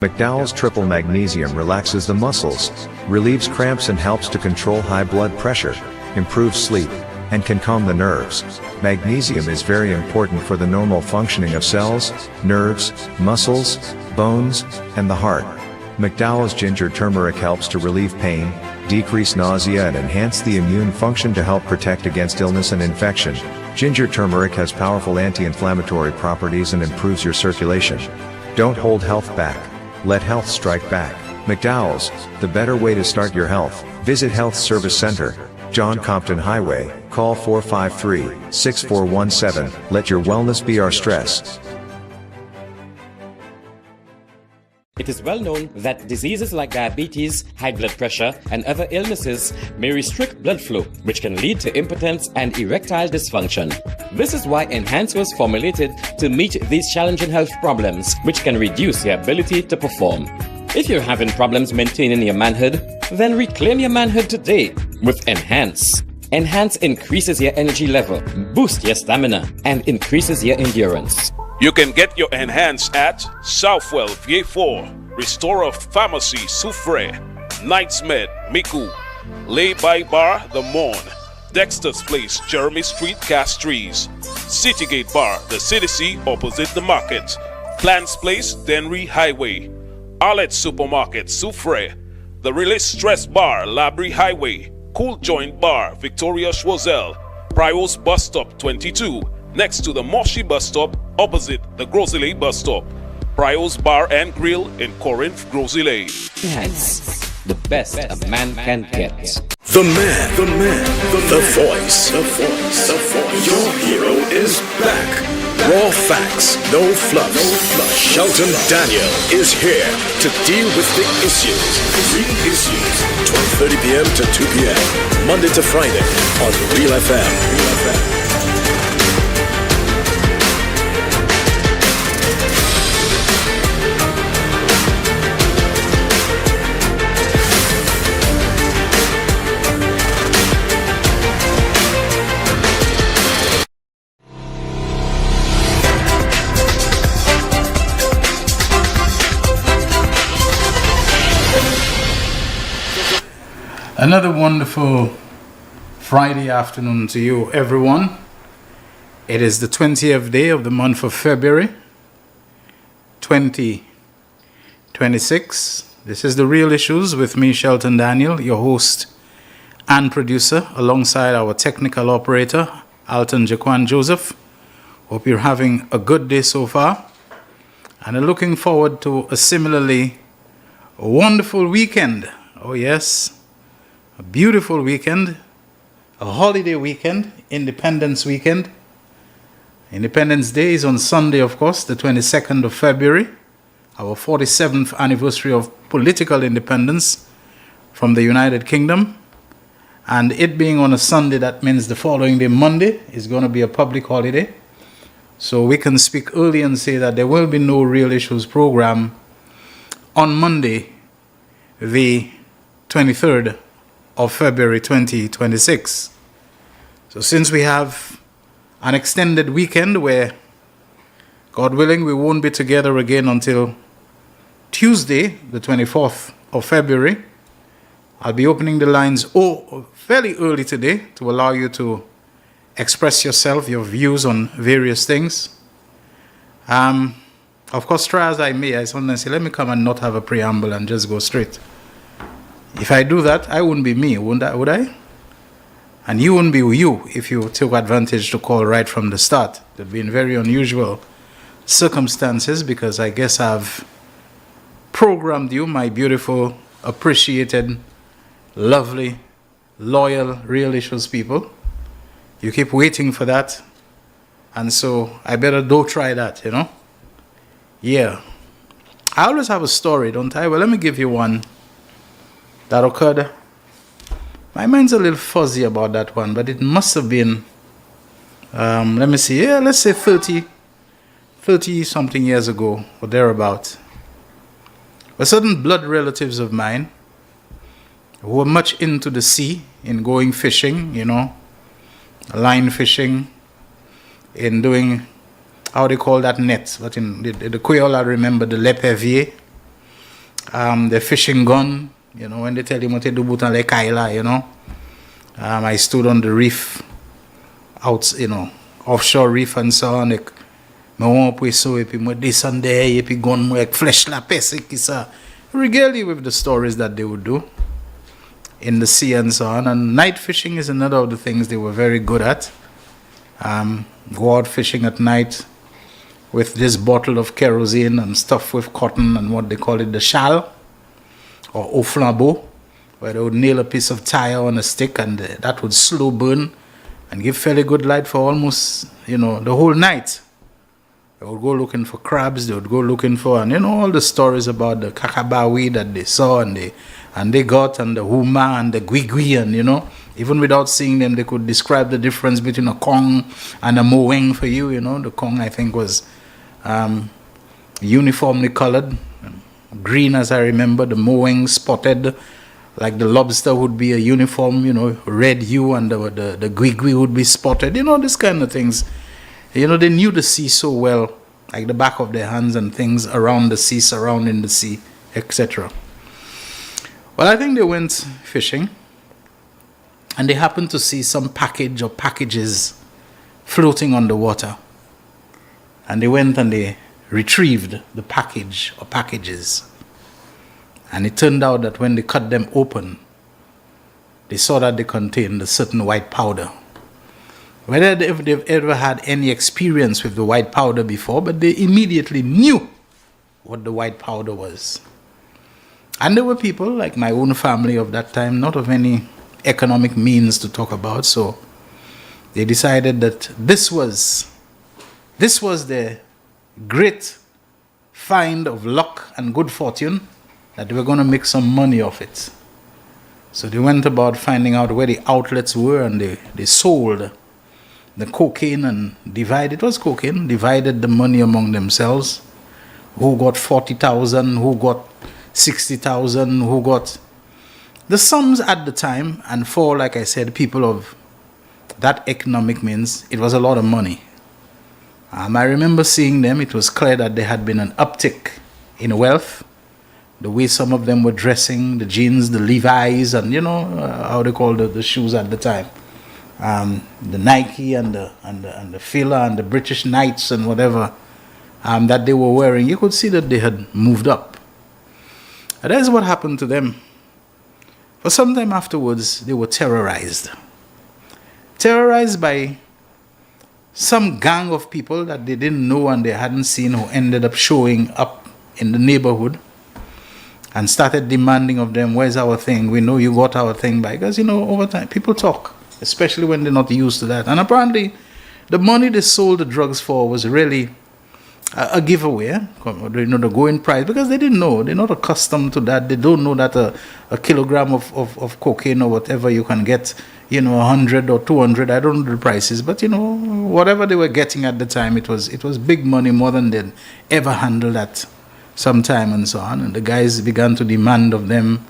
McDowell's Triple Magnesium relaxes the muscles, relieves cramps and helps to control high blood pressure, improves sleep, and can calm the nerves. Magnesium is very important for the normal functioning of cells, nerves, muscles, bones, and the heart. McDowell's Ginger Turmeric helps to relieve pain, decrease nausea and enhance the immune function to help protect against illness and infection. Ginger turmeric has powerful anti-inflammatory properties and improves your circulation. Don't hold health back. Let health strike back. McDowell's, the better way to start your health. Visit Health Service Center, John Compton Highway. Call 453-6417. Let your wellness be our stress. It is well known that diseases like diabetes, high blood pressure, and other illnesses may restrict blood flow, which can lead to impotence and erectile dysfunction. This is why Enhance was formulated to meet these challenging health problems, which can reduce your ability to perform. If you're having problems maintaining your manhood, then reclaim your manhood today with Enhance. Enhance increases your energy level, boosts your stamina, and increases your endurance. You can get your Enhance at Southwell VA4, Restorer Pharmacy Soufre, Knights Med Miku, Lay By Bar The Morn, Dexter's Place Jeremy Street Castries, Citygate Bar The City opposite the market, Plants Place Denry Highway, Arlette Supermarket Soufre, The Release Stress Bar Labrie Highway, Cool Joint Bar Victoria Schwazel, Prios Bus Stop 22, next to the Moshi Bus Stop opposite the Grosile Bus Stop. Prios Bar and Grill in Corinth, Grosile. Enhance, the best a man can get. The voice. Your hero is back. Raw facts, no fluff. Shelton Daniel is here to deal with the issues. Real issues. 12:30 p.m. to 2 p.m. Monday to Friday on Real FM. Another wonderful Friday afternoon to you, everyone. It is the 20th day of the month of February 2026. This is The Real Issues with me, Shelton Daniel, your host and producer, alongside our technical operator, Alton Jaquan Joseph. Hope you're having a good day so far and are looking forward to a similarly wonderful weekend. Oh yes, a beautiful weekend, a holiday weekend, Independence weekend. Independence Day is on Sunday, of course, the 22nd of February, our 47th anniversary of political independence from the United Kingdom. And it being on a Sunday, that means the following day, Monday, is going to be a public holiday. So we can speak early and say that there will be no Real Issues program on Monday, the 23rd of February 2026. So since we have an extended weekend where, God willing, we won't be together again until Tuesday, the 24th of February, I'll be opening the lines fairly early today to allow you to express yourself, your views on various things. Of course, try as I may, I sometimes say, let me come and not have a preamble and just go straight. If I do that, I wouldn't be me, would I? And you wouldn't be you if you took advantage to call right from the start. It would be in very unusual circumstances because I guess I've programmed you, my beautiful, appreciated, lovely, loyal, Real Issues people. You keep waiting for that. And so I better don't try that, you know? Yeah. I always have a story, don't I? Well, let me give you one that occurred. My mind's a little fuzzy about that one, but it must have been, let me see, let's say 30 something years ago or thereabout. A certain blood relatives of mine who were much into the sea, in going fishing, you know, line fishing, in doing, how they call that net, but in the Creole I remember the l'épervier, the fishing gun, you know, when they tell you what to do, but like Kaila, you know. I stood on the reef, out, you know, offshore reef and so on. Like, I want to so if you this and there, if you gun like flesh la pes, regale you with the stories that they would do in the sea and so on. And night fishing is another of the things they were very good at. Go out fishing at night with this bottle of kerosene and stuff with cotton and what they call it, the chal or au flambeau, where they would nail a piece of tire on a stick and that would slow burn and give fairly good light for almost, you know, the whole night. They would go looking for crabs, they would go looking for, and you know, all the stories about the kakabawi that they saw and they got, and the huma and the gwigwi, and you know, even without seeing them, they could describe the difference between a kong and a moeng for you, you know. The kong, I think, was uniformly colored, green as I remember, the moeng spotted, like the lobster would be a uniform, you know, red hue, and the gwigwi would be spotted, you know, this kind of things. You know, they knew the sea so well, like the back of their hands and things around the sea, surrounding the sea, etc. Well, I think they went fishing and they happened to see some package or packages floating on the water. And they went and they retrieved the package or packages. And it turned out that when they cut them open, they saw that they contained a certain white powder. Whether they've ever had any experience with the white powder before, but they immediately knew what the white powder was. And there were people like my own family of that time, not of any economic means to talk about, so they decided that this was their great find of luck and good fortune, that they were going to make some money off it. So they went about finding out where the outlets were, and they sold the cocaine and divided the money among themselves. Who got 40,000, who got 60,000, who got the sums at the time. And for, like I said, people of that economic means, it was a lot of money. I remember seeing them. It was clear that there had been an uptick in wealth. The way some of them were dressing, the jeans, the Levi's, and you know how they call the shoes at the time. The Nike and the Fila and the British Knights and whatever that they were wearing, you could see that they had moved up. And that's what happened to them. For some time afterwards, they were terrorized. Terrorized by some gang of people that they didn't know and they hadn't seen, who ended up showing up in the neighborhood and started demanding of them, where's our thing? We know you got our thing back. Because, you know, over time, people talk, especially when they're not used to that. And apparently, the money they sold the drugs for was really a giveaway, you know, the going price, because they didn't know. They're not accustomed to that. They don't know that a kilogram of cocaine or whatever you can get, you know, 100 or 200. I don't know the prices, but, you know, whatever they were getting at the time, it was big money, more than they'd ever handled at some time and so on. And the guys began to demand of them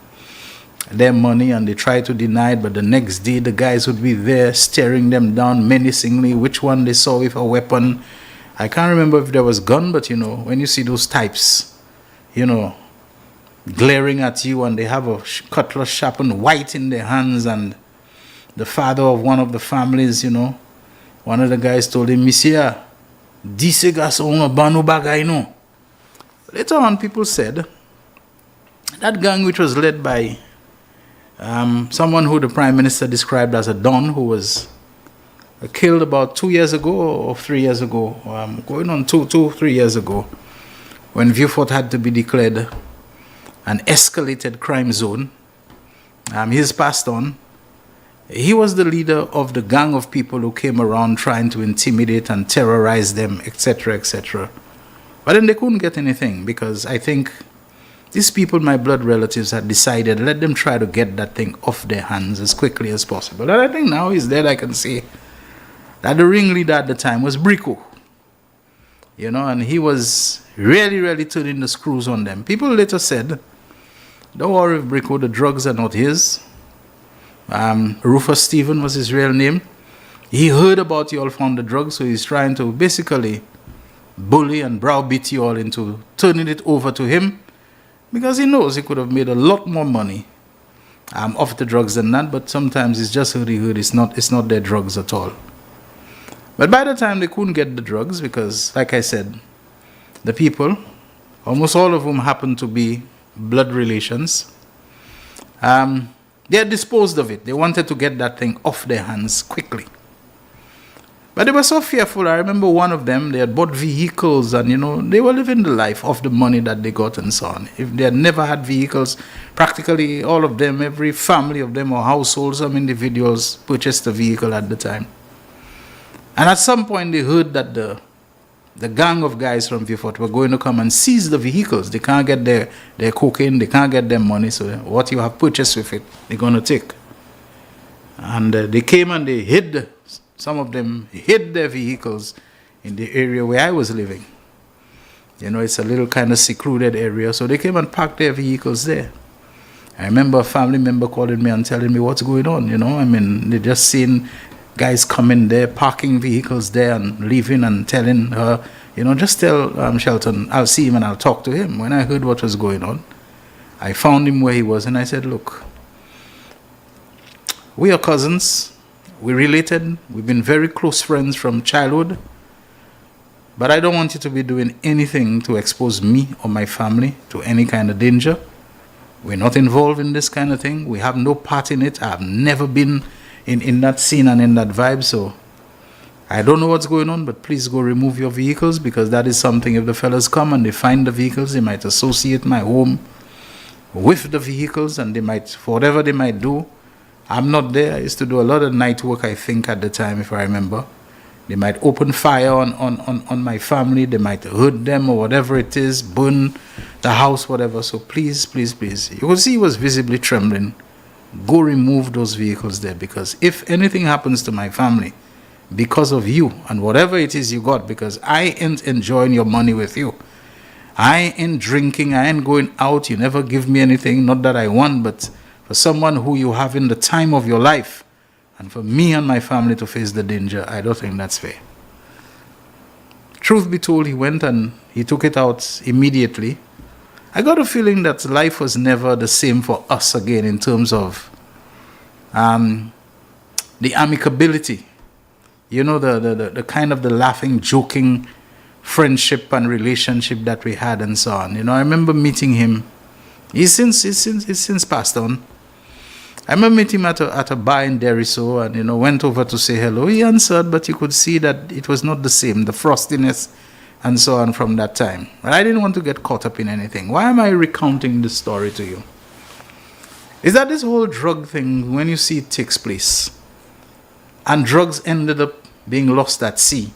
their money, and they tried to deny it, but the next day the guys would be there staring them down menacingly, which one they saw with a weapon. I can't remember if there was gun, but you know, when you see those types, you know, glaring at you, and they have a cutlass sharpened white in their hands, and the father of one of the families, you know, one of the guys told him, Monsieur, dise garçon banu bagay no. Later on, people said that gang, which was led by someone who the Prime Minister described as a Don, who was killed about 2 years ago or 3 years ago, going on 3 years ago, when Vieux Fort had to be declared an escalated crime zone. He's passed on. He was the leader of the gang of people who came around trying to intimidate and terrorize them, etc., etc. But then they couldn't get anything, because I think these people, my blood relatives, had decided, let them try to get that thing off their hands as quickly as possible. And I think now he's dead, I can see that the ringleader at the time was Brico. You know, and he was really, really turning the screws on them. People later said, don't worry, Brico, the drugs are not his. Rufus Stephen was his real name. He heard about you all found the drugs, so he's trying to basically bully and browbeat you all into turning it over to him, because he knows he could have made a lot more money off the drugs than that, but sometimes it's just hood. It's not their drugs at all. But by the time they couldn't get the drugs, because like I said, the people, almost all of whom happened to be blood relations, they had disposed of it. They wanted to get that thing off their hands quickly. But they were so fearful. I remember one of them, they had bought vehicles and, they were living the life of the money that they got and so on. If they had never had vehicles, practically all of them, every family of them or household, some individuals purchased a vehicle at the time. And at some point they heard that the gang of guys from Vieux were going to come and seize the vehicles. They can't get their cocaine, they can't get their money, so what you have purchased with it, they're going to take. And they came and they hid. Some of them hid their vehicles in the area where I was living. It's a little kind of secluded area, so they came and parked their vehicles there. I remember a family member calling me and telling me what's going on, they just seen guys coming there, parking vehicles there and leaving and telling her, just tell Shelton, I'll see him and I'll talk to him. When I heard what was going on, I found him where he was and I said, look, we are cousins. We're related. We've been very close friends from childhood. But I don't want you to be doing anything to expose me or my family to any kind of danger. We're not involved in this kind of thing. We have no part in it. I've never been in that scene and in that vibe. So I don't know what's going on, but please go remove your vehicles, because that is something, if the fellas come and they find the vehicles, they might associate my home with the vehicles and they might, for whatever they might do. I'm not there. I used to do a lot of night work, I think, at the time, if I remember. They might open fire on my family. They might hurt them or whatever it is, burn the house, whatever. So please, please, please. You will see he was visibly trembling. Go remove those vehicles there, because if anything happens to my family because of you and whatever it is you got, because I ain't enjoying your money with you. I ain't drinking. I ain't going out. You never give me anything. Not that I want, but for someone who you have in the time of your life, and for me and my family to face the danger, I don't think that's fair. Truth be told, he went and he took it out immediately. I got a feeling that life was never the same for us again in terms of the amicability. The kind of the laughing, joking friendship and relationship that we had and so on. I remember meeting him. He's since passed on. I remember meeting him at a bar in Deriso and, went over to say hello. He answered, but you could see that it was not the same, the frostiness and so on from that time. But I didn't want to get caught up in anything. Why am I recounting this story to you? Is that this whole drug thing, when you see it takes place, and drugs ended up being lost at sea,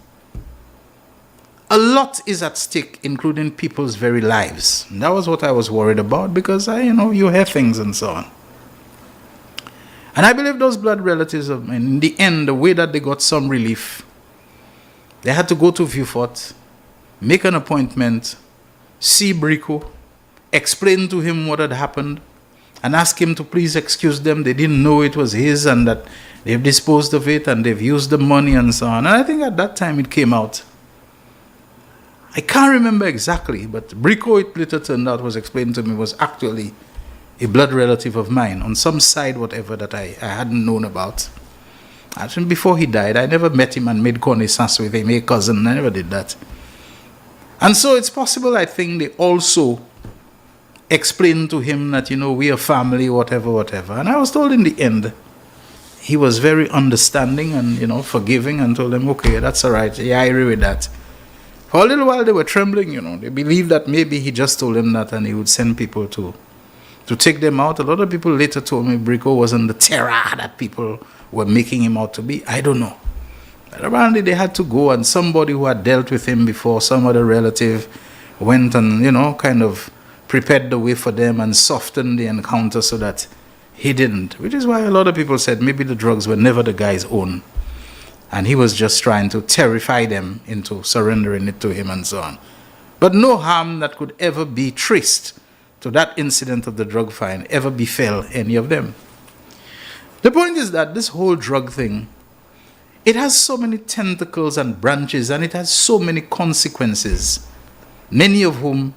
a lot is at stake, including people's very lives. And that was what I was worried about, because you hear things and so on. And I believe those blood relatives, in the end, the way that they got some relief, they had to go to Vieux Fort, make an appointment, see Brico, explain to him what had happened, and ask him to please excuse them. They didn't know it was his and that they've disposed of it and they've used the money and so on. And I think at that time it came out. I can't remember exactly, but Brico, it later turned out, was explained to me, was actually a blood relative of mine on some side, whatever, that I hadn't known about. Actually, before he died, I never met him and made connaissance with him, a cousin. I never did that. And so it's possible, I think, they also explained to him that, we are family, whatever. And I was told in the end, he was very understanding and, forgiving, and told them, okay, that's all right. Yeah, I agree with that. For a little while, they were trembling, They believed that maybe he just told them that and he would send people to take them out. A lot of people later told me Brico wasn't the terror that people were making him out to be. I don't know. But apparently they had to go, and somebody who had dealt with him before, some other relative, went and, kind of prepared the way for them and softened the encounter so that he didn't. Which is why a lot of people said maybe the drugs were never the guy's own. And he was just trying to terrify them into surrendering it to him and so on. But no harm that could ever be traced to that incident of the drug find ever befell any of them. The point is that this whole drug thing, it has so many tentacles and branches, and it has so many consequences, many of whom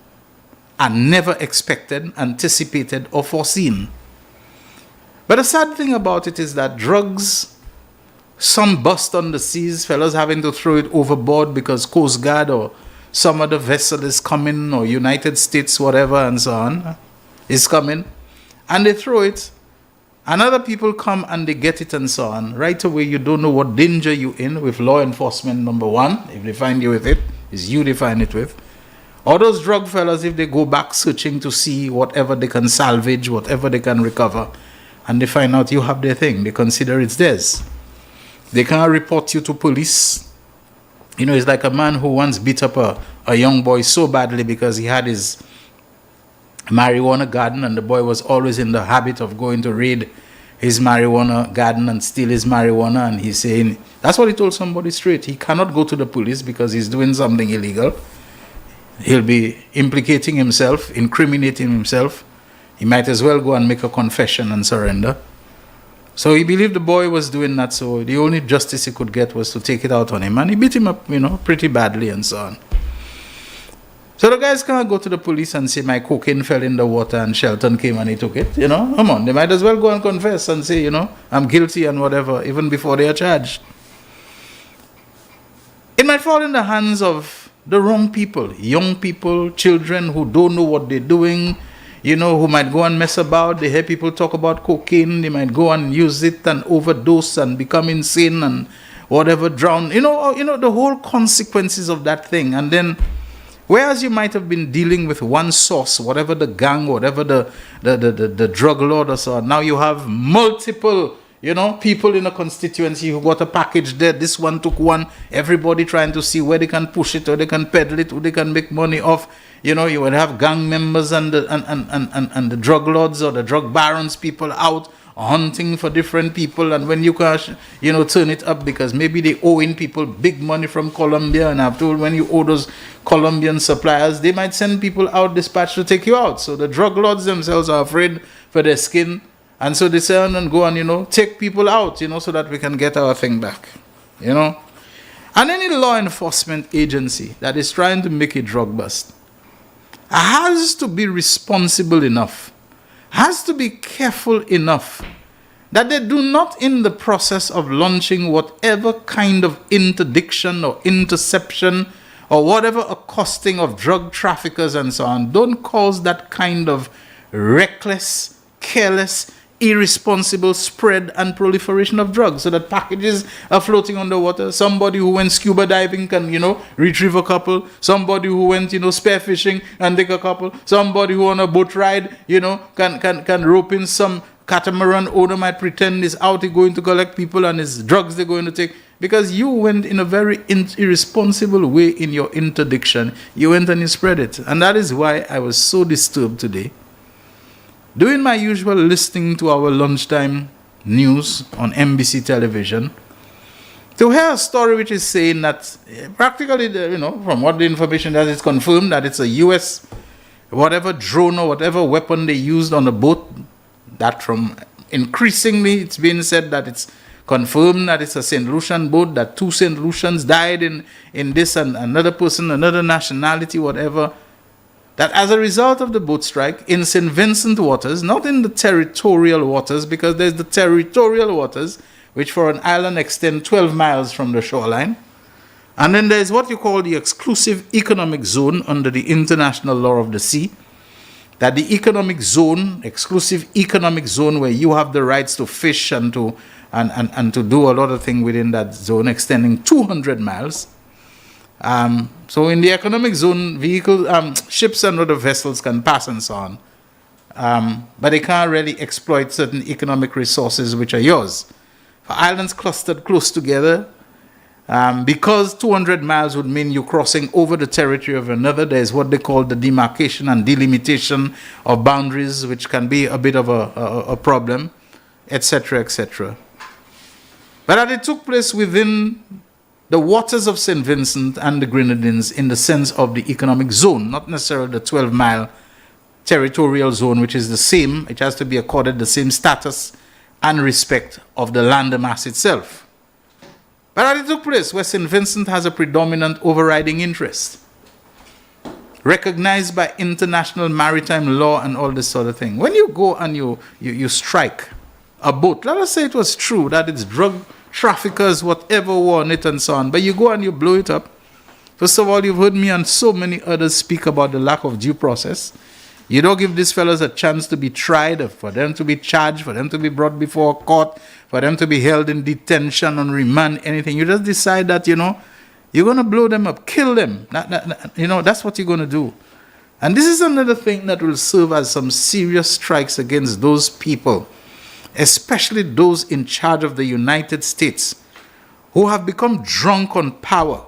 and never expected, anticipated, or foreseen. But the sad thing about it is that drugs, some bust on the seas, fellas having to throw it overboard because Coast Guard or some other vessel is coming, or United States, whatever, and so on, is coming, and they throw it, and other people come and they get it and so on. Right away, you don't know what danger you're in with law enforcement, number one. If they find you with it, it's you they find it with. Or those drug fellas, if they go back searching to see whatever they can salvage, whatever they can recover, and they find out you have their thing, they consider it's theirs. They can't report you to police. You know, it's like a man who once beat up a young boy so badly because he had his marijuana garden, and the boy was always in the habit of going to raid his marijuana garden and steal his marijuana. And he's saying, that's what he told somebody straight. He cannot go to the police because he's doing something illegal. He'll be implicating himself, incriminating himself. He might as well go and make a confession and surrender. So he believed the boy was doing that, so the only justice he could get was to take it out on him. And he beat him up, pretty badly and so on. So the guys can't go to the police and say, my cocaine fell in the water and Shelton came and he took it. Come on. They might as well go and confess and say, I'm guilty and whatever, even before they are charged. It might fall in the hands of the wrong people, young people, children who don't know what they're doing, who might go and mess about. They hear people talk about cocaine. They might go and use it and overdose and become insane and whatever, drown. The whole consequences of that thing. And then, whereas you might have been dealing with one source, whatever the gang, whatever the drug lord or so on, now you have multiple, people in a constituency who got a package there. This one took one. Everybody trying to see where they can push it, or they can peddle it, or they can make money off. You would have gang members and the drug lords or the drug barons, people out hunting for different people. And when you can, turn it up because maybe they owing people big money from Colombia, and I've told when you owe those Colombian suppliers, they might send people out dispatched to take you out. So the drug lords themselves are afraid for their skin, and so they say and go and take people out, so that we can get our thing back, And any law enforcement agency that is trying to make a drug bust has to be responsible enough, has to be careful enough that they do not, in the process of launching whatever kind of interdiction or interception or whatever accosting of drug traffickers and so on, don't cause that kind of reckless, careless, irresponsible spread and proliferation of drugs, so that packages are floating underwater. Somebody who went scuba diving can, retrieve a couple. Somebody who went, spearfishing and take a couple. Somebody who on a boat ride, can rope in some catamaran owner might pretend is out, he's going to collect people and his drugs they're going to take. Because you went in a very irresponsible way in your interdiction. You went and you spread it. And that is why I was so disturbed today, doing my usual listening to our lunchtime news on NBC television, to hear a story which is saying that practically, from what the information that is confirmed, that it's a U.S. whatever drone or whatever weapon they used on the boat, that from increasingly it's being said that it's confirmed that it's a St. Lucian boat, that 2 St. Lucians died in this, and another person, another nationality, whatever, that as a result of the boat strike in St. Vincent waters, not in the territorial waters, because there's the territorial waters, which for an island extend 12 miles from the shoreline, and then there's what you call the exclusive economic zone under the international law of the sea, that the economic zone, exclusive economic zone, where you have the rights to fish and to do a lot of things within that zone, extending 200 miles. So in the economic zone, ships and other vessels can pass and so on. But they can't really exploit certain economic resources which are yours. For islands clustered close together, because 200 miles would mean you crossing over the territory of another, there's what they call the demarcation and delimitation of boundaries, which can be a bit of a problem, etc., etc. But that it took place within the waters of St. Vincent and the Grenadines in the sense of the economic zone, not necessarily the 12-mile territorial zone, which is the same. It has to be accorded the same status and respect of the landmass itself. But that it took place where St. Vincent has a predominant overriding interest. recognized by international maritime law and all this sort of thing. When you go and you strike a boat, let us say it was true that it's drug traffickers, whatever were on it and so on, but you go and you blow it up. First of all, you've heard me and so many others speak about the lack of due process. You don't give these fellows a chance to be tried, for them to be charged, for them to be brought before a court, for them to be held in detention, on remand, anything. You just decide that, you're going to blow them up, kill them. That's what you're going to do. And this is another thing that will serve as some serious strikes against those people, especially those in charge of the United States, who have become drunk on power,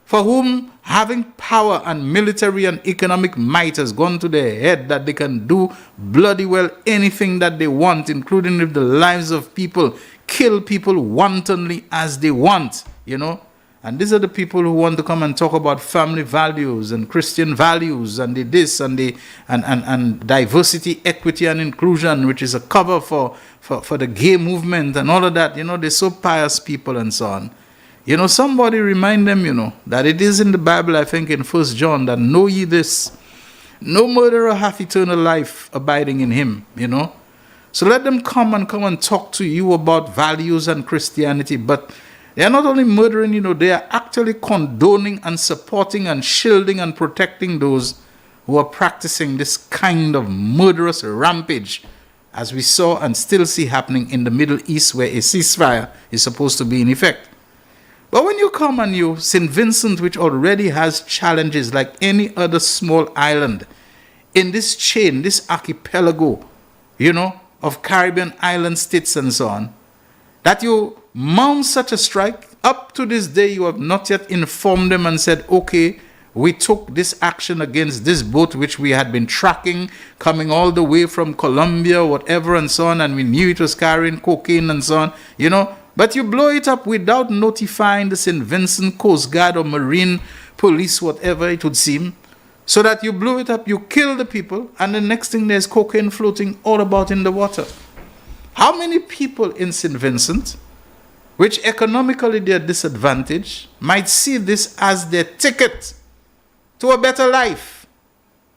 for whom having power and military and economic might has gone to their head, that they can do bloody well anything that they want, including with the lives of people, kill people wantonly as they want, And these are the people who want to come and talk about family values and Christian values and and diversity, equity, and inclusion, which is a cover for the gay movement and all of that. They're so pious people and so on. Somebody remind them, that it is in the Bible, I think in 1 John, that know ye this, no murderer hath eternal life abiding in him, So let them come and talk to you about values and Christianity, but they are not only murdering, they are actually condoning and supporting and shielding and protecting those who are practicing this kind of murderous rampage, as we saw and still see happening in the Middle East, where a ceasefire is supposed to be in effect. But when you come and St. Vincent, which already has challenges like any other small island in this chain, this archipelago, of Caribbean island states and so on, that you mount such a strike, up to this day you have not yet informed them and said, okay, we took this action against this boat which we had been tracking, coming all the way from Colombia, whatever and so on, and we knew it was carrying cocaine and so on, But you blow it up without notifying the St. Vincent Coast Guard or Marine Police, whatever it would seem, so that you blow it up, you kill the people, and the next thing there's cocaine floating all about in the water. How many people in St. Vincent, which economically they are disadvantaged, might see this as their ticket to a better life,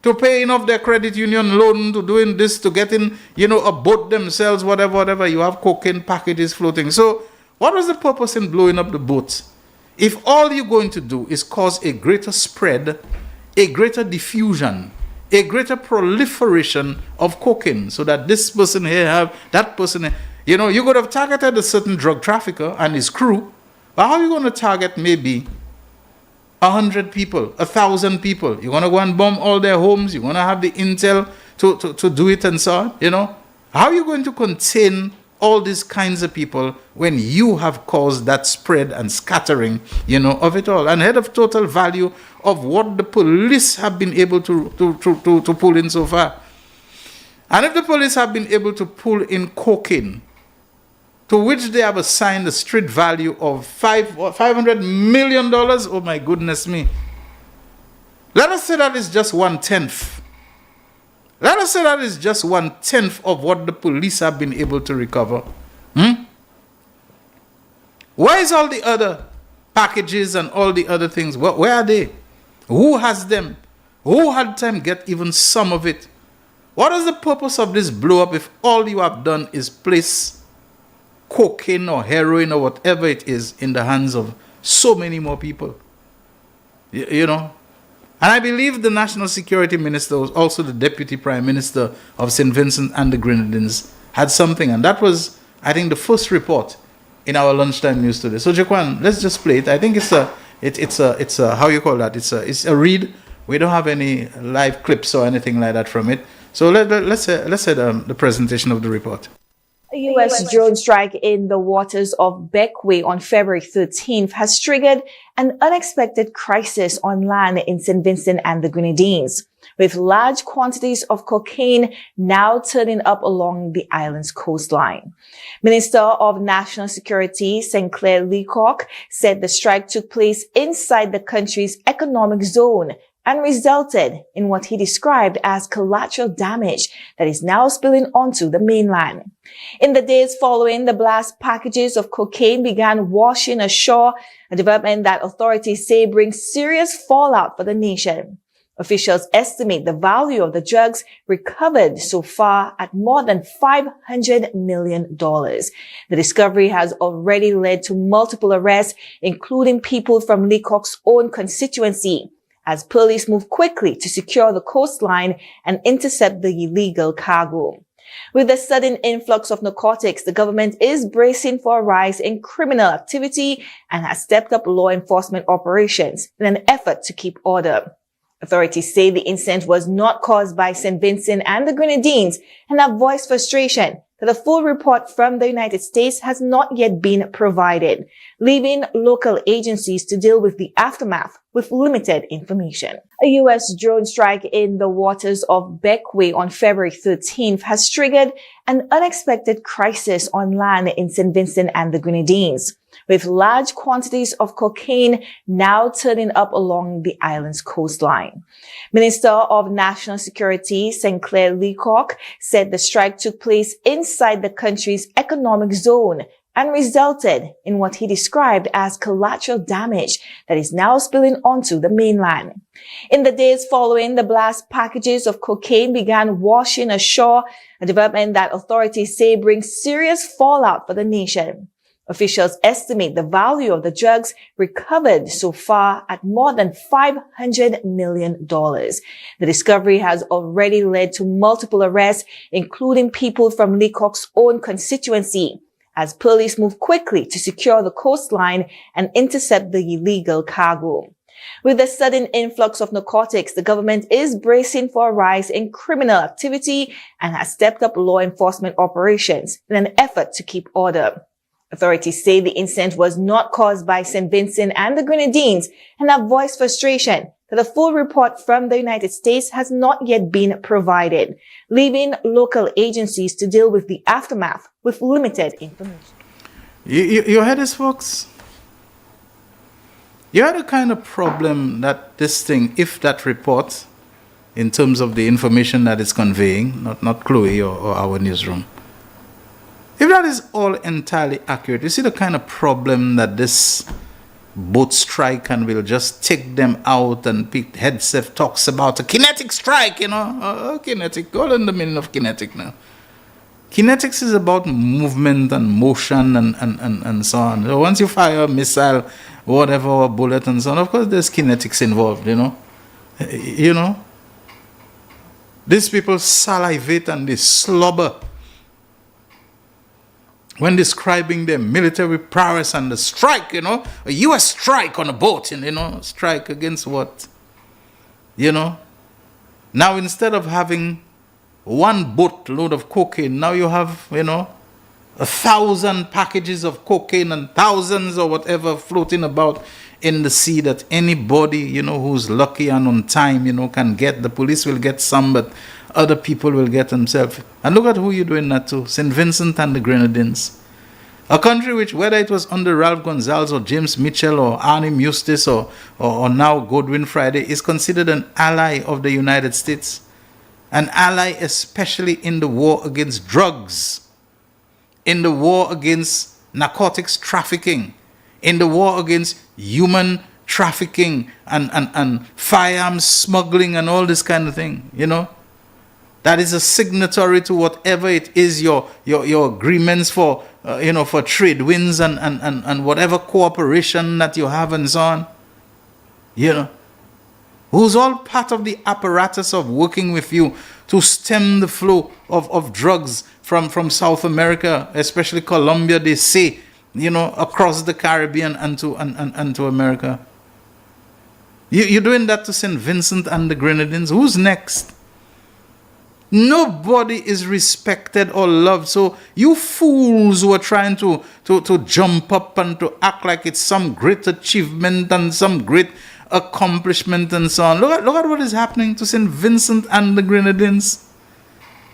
to paying off their credit union loan, to doing this, to getting, a boat themselves, whatever. You have cocaine packages floating. So what was the purpose in blowing up the boat? If all you're going to do is cause a greater spread, a greater diffusion, a greater proliferation of cocaine, so that this person here have, that person here, you could have targeted a certain drug trafficker and his crew, but how are you going to target maybe 100 people, 1,000 people? You're going to go and bomb all their homes. You're going to have the intel to do it and so on, How are you going to contain all these kinds of people when you have caused that spread and scattering, of it all? And head of total value of what the police have been able to pull in so far. And if the police have been able to pull in cocaine, to which they have assigned a street value of $500 million. Oh my goodness me. Let us say that is just 1/10. Let us say that is just 1/10 of what the police have been able to recover. Where is all the other packages and all the other things? Where are they? Who has them? Who had time get even some of it? What is the purpose of this blow up if all you have done is place cocaine or heroin or whatever it is in the hands of so many more people? And I believe the National Security Minister was also the Deputy Prime Minister of St. Vincent and the Grenadines had something, and that was, I think, the first report in our lunchtime news today. So Jaquan, let's just play it. I think it's a how you call that? It's a read. We don't have any live clips or anything like that from it. So let's say the presentation of the report. A U.S. drone strike in the waters of Bequia on February 13th has triggered an unexpected crisis on land in St. Vincent and the Grenadines, with large quantities of cocaine now turning up along the island's coastline. Minister of National Security, St. Clair Leacock, said the strike took place inside the country's economic zone and resulted in what he described as collateral damage that is now spilling onto the mainland. In the days following the blast, packages of cocaine began washing ashore, a development that authorities say brings serious fallout for the nation. Officials estimate the value of the drugs recovered so far at more than $500 million. The discovery has already led to multiple arrests, including people from Leacock's own constituency, as police move quickly to secure the coastline and intercept the illegal cargo. With the sudden influx of narcotics, the government is bracing for a rise in criminal activity and has stepped up law enforcement operations in an effort to keep order. Authorities say the incident was not caused by St. Vincent and the Grenadines and have voiced frustration that a full report from the United States has not yet been provided, leaving local agencies to deal with the aftermath with limited information. A U.S. drone strike in the waters of Beckway on February 13th has triggered an unexpected crisis on land in St. Vincent and the Grenadines, with large quantities of cocaine now turning up along the island's coastline. Minister of National Security Sinclair Leacock said the strike took place inside the country's economic zone and resulted in what he described as collateral damage that is now spilling onto the mainland. In the days following the blast, packages of cocaine began washing ashore, a development that authorities say brings serious fallout for the nation. Officials estimate the value of the drugs recovered so far at more than $500 million. The discovery has already led to multiple arrests, including people from Leacock's own constituency, as police move quickly to secure the coastline and intercept the illegal cargo. With the sudden influx of narcotics, the government is bracing for a rise in criminal activity and has stepped up law enforcement operations in an effort to keep order. Authorities say the incident was not caused by St. Vincent and the Grenadines and have voiced frustration that a full report from the United States has not yet been provided, leaving local agencies to deal with the aftermath with limited information. You heard this, folks? You had a kind of problem that this thing, if that report, in terms of the information that it's conveying, not Chloe or our newsroom, if that is all entirely accurate, you see the kind of problem that this boat strike and will just take them out, and Pete Hegseth talks about a kinetic strike, kinetic. All in the meaning of kinetic now. Kinetics is about movement and motion and so on. So once you fire a missile, whatever, or a bullet and so on, of course there's kinetics involved, These people salivate and they slobber when describing their military prowess and the strike, a U.S. strike on a boat, strike against what? Now instead of having one boatload of cocaine, now you have, 1,000 packages of cocaine and thousands or whatever floating about in the sea that anybody, who's lucky and on time, can get. The police will get some, but other people will get themselves. And look at who you're doing that to, St. Vincent and the Grenadines. A country which, whether it was under Ralph Gonsalves or James Mitchell or Arnim Eustace or now Godwin Friday, is considered an ally of the United States. An ally especially in the war against drugs, in the war against narcotics trafficking, in the war against human trafficking and firearms smuggling and all this kind of thing, That is a signatory to whatever it is, your agreements for, for trade winds and whatever cooperation that you have and so on. Who's all part of the apparatus of working with you to stem the flow of drugs from South America, especially Colombia, they say, across the Caribbean and to America. You're doing that to St. Vincent and the Grenadines. Who's next? Nobody is respected or loved. So you fools who are trying to jump up and to act like it's some great achievement and some great accomplishment and so on. Look at what is happening to St. Vincent and the Grenadines.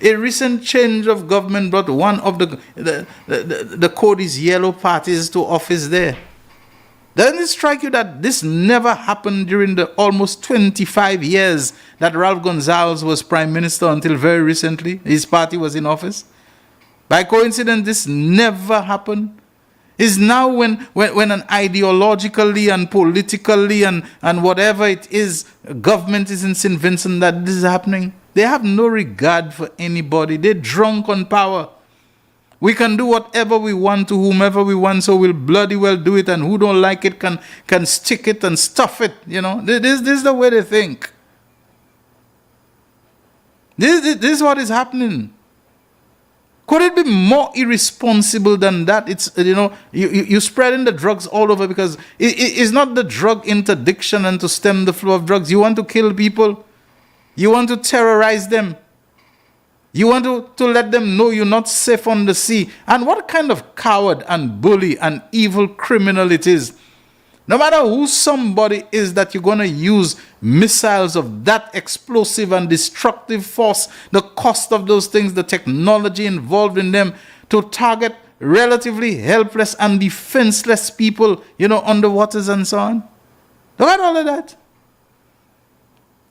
A recent change of government brought one of the Cody's yellow parties to office there. Doesn't it strike you that this never happened during the almost 25 years that Ralph Gonsalves was prime minister until very recently? His party was in office. By coincidence, this never happened. It's now when an ideologically and politically and whatever it is, government is in St. Vincent that this is happening. They have no regard for anybody. They're drunk on power. We can do whatever we want to whomever we want, so we'll bloody well do it, and who don't like it can stick it and stuff it. This is the way they think. This is what is happening. Could it be more irresponsible than that? It's, you're spreading the drugs all over because it's not the drug interdiction and to stem the flow of drugs. You want to kill people. You want to terrorize them. You want to let them know you're not safe on the sea. And what kind of coward and bully and evil criminal it is. No matter who somebody is that you're going to use missiles of that explosive and destructive force, the cost of those things, the technology involved in them to target relatively helpless and defenseless people, on the waters and so on. Look at all of that.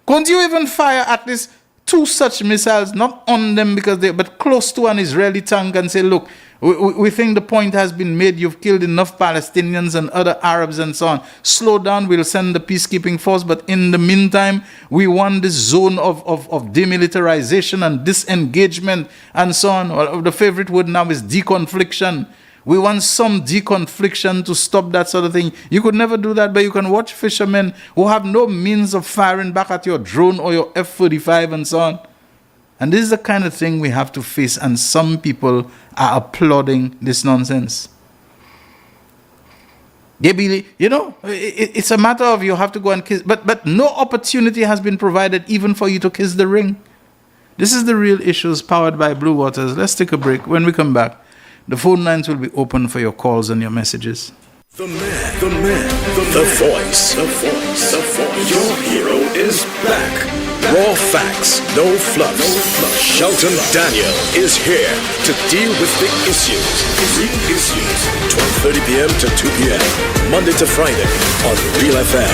Couldn't you even fire at least 2 such missiles, not on them but close to an Israeli tank and say, look, we think the point has been made. You've killed enough Palestinians and other Arabs and so on. Slow down. We'll send the peacekeeping force. But in the meantime, we want this zone of demilitarization and disengagement and so on. Well, the favorite word now is deconfliction. We want some deconfliction to stop that sort of thing. You could never do that, but you can watch fishermen who have no means of firing back at your drone or your F-45 and so on. And this is the kind of thing we have to face, and some people are applauding this nonsense. It's a matter of you have to go and kiss, but no opportunity has been provided even for you to kiss the ring. This is the real issues powered by Blue Waters. Let's take a break. When we come back, the phone lines will be open for your calls and your messages. The man, the voice. Your hero is back. Raw facts, no fluff. Shelton Daniel is here to deal with the issues. Real issues. 12:30 p.m. to 2 p.m. Monday to Friday on Real FM.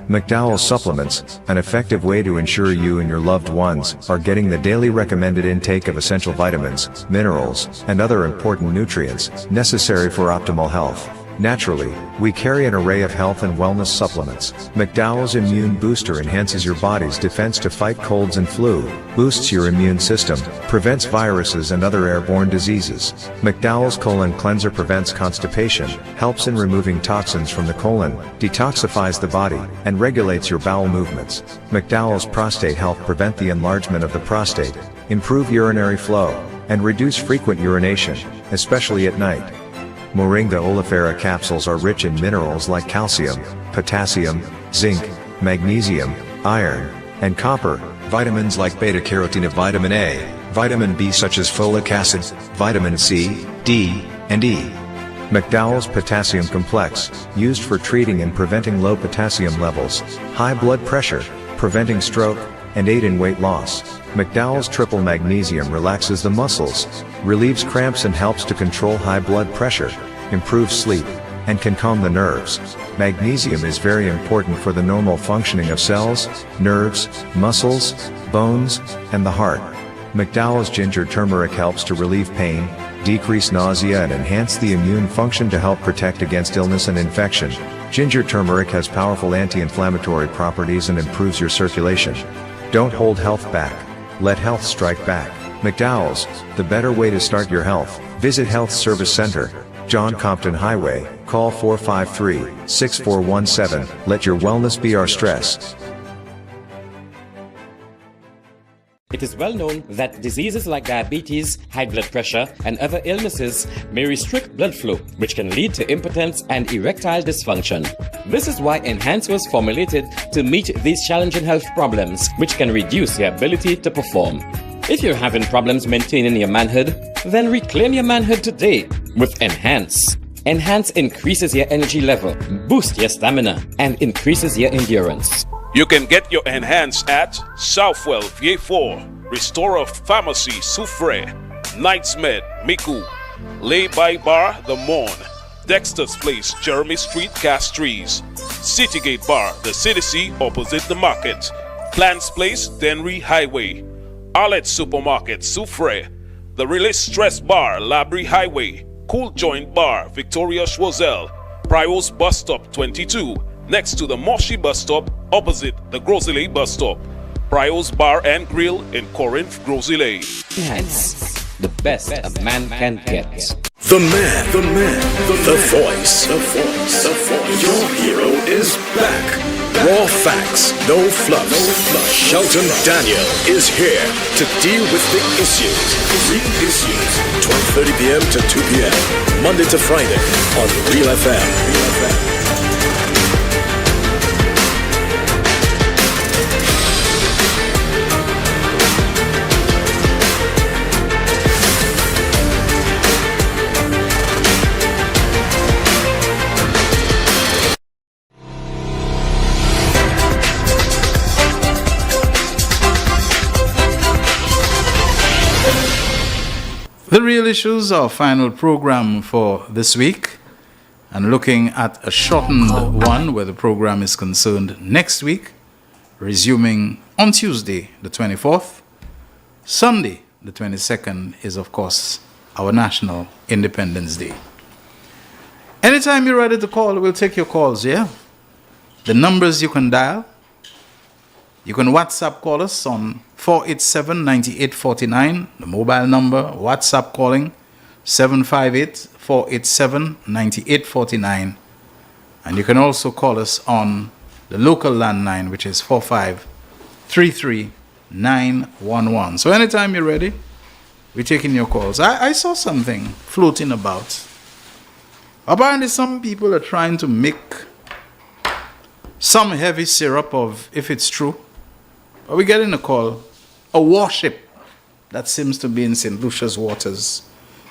McDowell's Supplements, an effective way to ensure you and your loved ones are getting the daily recommended intake of essential vitamins, minerals, and other important nutrients necessary for optimal health. Naturally, we carry an array of health and wellness supplements. McDowell's Immune Booster enhances your body's defense to fight colds and flu, boosts your immune system, prevents viruses and other airborne diseases. McDowell's Colon Cleanser prevents constipation, helps in removing toxins from the colon, detoxifies the body, and regulates your bowel movements. McDowell's Prostate Health prevent the enlargement of the prostate, improve urinary flow, and reduce frequent urination, especially at night. Moringa oleifera capsules are rich in minerals like calcium, potassium, zinc, magnesium, iron, and copper, vitamins like beta-carotene of vitamin A, vitamin B such as folic acid, vitamin C, D, and E. McDowell's Potassium Complex, used for treating and preventing low potassium levels, high blood pressure, preventing stroke, and aid in weight loss. McDowell's Triple Magnesium relaxes the muscles, relieves cramps and helps to control high blood pressure, improves sleep, and can calm the nerves. Magnesium is very important for the normal functioning of cells, nerves, muscles, bones, and the heart. McDowell's Ginger Turmeric helps to relieve pain, decrease nausea and enhance the immune function to help protect against illness and infection. Ginger turmeric has powerful anti-inflammatory properties and improves your circulation. Don't hold health back. Let health strike back. McDowell's, the better way to start your health. Visit Health Service Center, John Compton Highway, call 453-6417. Let your wellness be our stress. It is well known that diseases like diabetes, high blood pressure, and other illnesses may restrict blood flow, which can lead to impotence and erectile dysfunction. This is why Enhance was formulated to meet these challenging health problems, which can reduce your ability to perform. If you're having problems maintaining your manhood, then reclaim your manhood today with Enhance. Enhance increases your energy level, boost your stamina, and increases your endurance. You can get your Enhance at Southwell VA4, Restorer Pharmacy Soufre, Knights Med Miku, Lay by Bar The Morn, Dexter's Place Jeremy Street Castries, Citygate Bar The City opposite the market, Plants Place Denry Highway, Arlette Supermarket Soufre, The Release Stress Bar Labrie Highway, Cool Joint Bar Victoria Schwazel, Prio's Bus Stop 22, next to the Moshi Bus Stop opposite the Grosley Bus Stop, Prio's Bar and Grill in Corinth, Grosley. Enhance, the best a man can get. The man, the voice. Your hero is back. Raw facts, no fluff. Shelton Daniel is here to deal with the issues. Real issues. 12:30 p.m. to 2 p.m. Monday to Friday on Real FM. The Real Issues, our final program for this week, and looking at a shortened one where the program is concerned next week, resuming on Tuesday the 24th. Sunday the 22nd is, of course, our National Independence Day. Anytime you're ready to call, we'll take your calls, yeah? The numbers you can dial. You can WhatsApp call us on 487-9849, the mobile number, WhatsApp calling 758-487-9849. And you can also call us on the local landline, which is 45-33-911. So anytime you're ready, we're taking your calls. I saw something floating about. Apparently some people are trying to make some heavy syrup of, if it's true, are we getting a call? A warship that seems to be in St. Lucia's waters,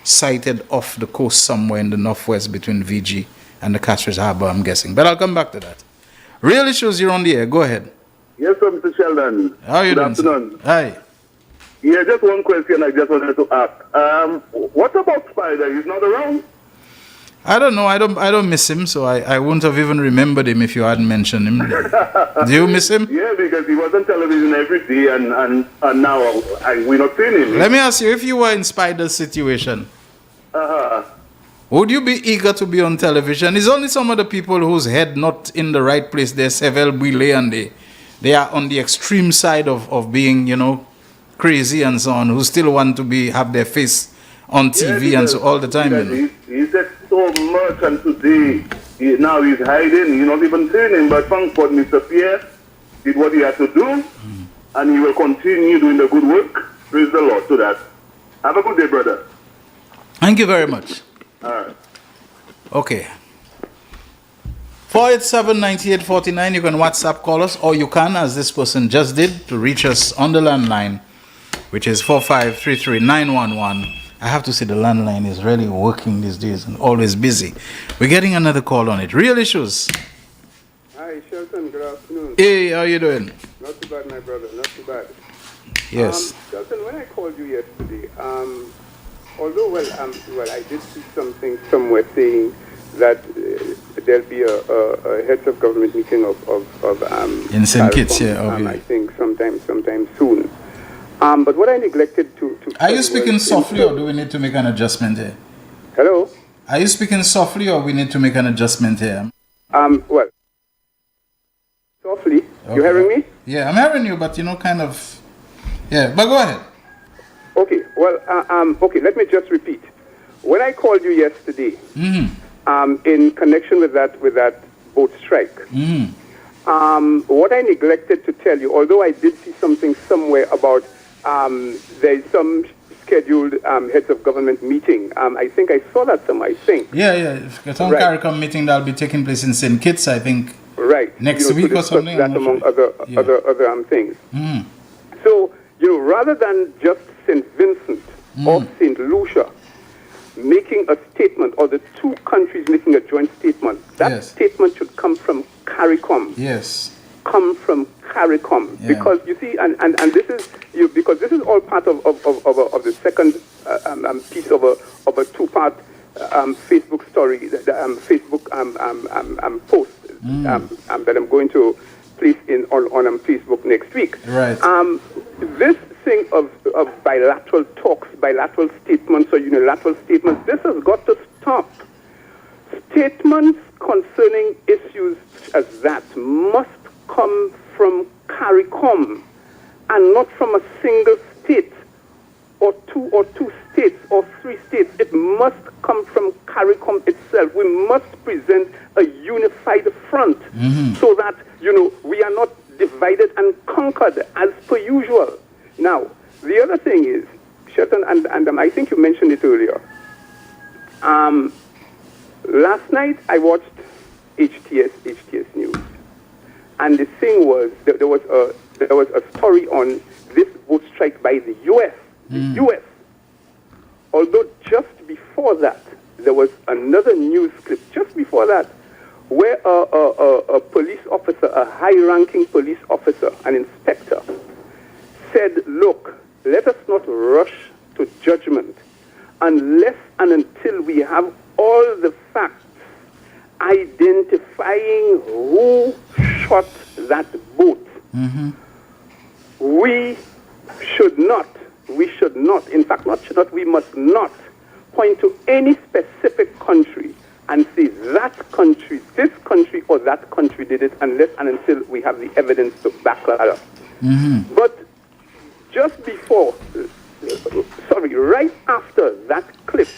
sighted off the coast somewhere in the northwest between VG and the Castries Harbor, I'm guessing. But I'll come back to that. Real Issues, you're on the air. Go ahead. Yes, sir, Mr. Sheldon. How are you doing? Good afternoon. Hi. Yeah, just one question I just wanted to ask. What about Spider? He's not around? I don't know. I don't miss him, so I wouldn't have even remembered him if you hadn't mentioned him. Do you miss him? Yeah, because he was on television every day, and now we're not seeing him. Let me ask you, if you were in Spider's situation, would you be eager to be on television? It's only some of the people whose head not in the right place. They're Sevel Bouillet, and they are on the extreme side of being, crazy and so on, who still want to have their face on TV and so all the time. He said so much, and today now he's hiding. You're not even seeing him. But thank God, Mr. Pierre did what he had to do, and he will continue doing the good work. Praise the Lord to that. Have a good day, brother. Thank you very much. All right. Okay. 487-9849, you can WhatsApp call us, or you can, as this person just did, to reach us on the landline, which is 45-33-911. I have to say the landline is really working these days and always busy. We're getting another call on it. Real Issues. Hi, Shelton. Good afternoon. Hey, how you doing? Not too bad, my brother. Not too bad. Yes. Shelton, when I called you yesterday, although, I did see something somewhere saying that there'll be a heads of government meeting of in St. Kitts, yeah. I think sometime soon. But what I neglected to are you speaking softly, or do we need to make an adjustment here? Hello? Are you speaking softly, or we need to make an adjustment here? Well, softly. Okay. You hearing me? Yeah, I'm hearing you, but yeah, but go ahead. Okay, well, okay, let me just repeat. When I called you yesterday, in connection with that boat strike, what I neglected to tell you, although I did see something somewhere about there's some scheduled heads of government meeting. I think I saw that somewhere, I think. Yeah. Some CARICOM meeting that will be taking place in St. Kitts, I think. Right. Next week or something. That among other things. So, rather than just St. Vincent or St. Lucia, making a statement, or the two countries making a joint statement, that statement should come from CARICOM. Yes. Come from CARICOM. Yeah. Because you see, and this is because this is all part of the second piece of a two-part Facebook story, Facebook post that I'm going to place on Facebook next week. Right. This thing of bilateral talks, bilateral statements, or unilateral statements, this has got to stop. Statements concerning issues as that must come from CARICOM and not from a single state or two states or three states. It must come from CARICOM itself. We must present a unified front so that we are not divided and conquered as per usual. Now, the other thing is, Shelton, and I think you mentioned it earlier. Last night I watched HTS News, and the thing was there was a story on this boat strike by the U.S. The U.S. Although just before that there was another news clip just before that where a police officer, a high-ranking police officer, an inspector, said, "Look, let us not rush to judgment unless and until we have all the facts identifying who shot that boat. We should not, in fact, we must not point to any specific country and say that country, this country, or that country did it unless and until we have the evidence to back that up." But just before, right after that clip,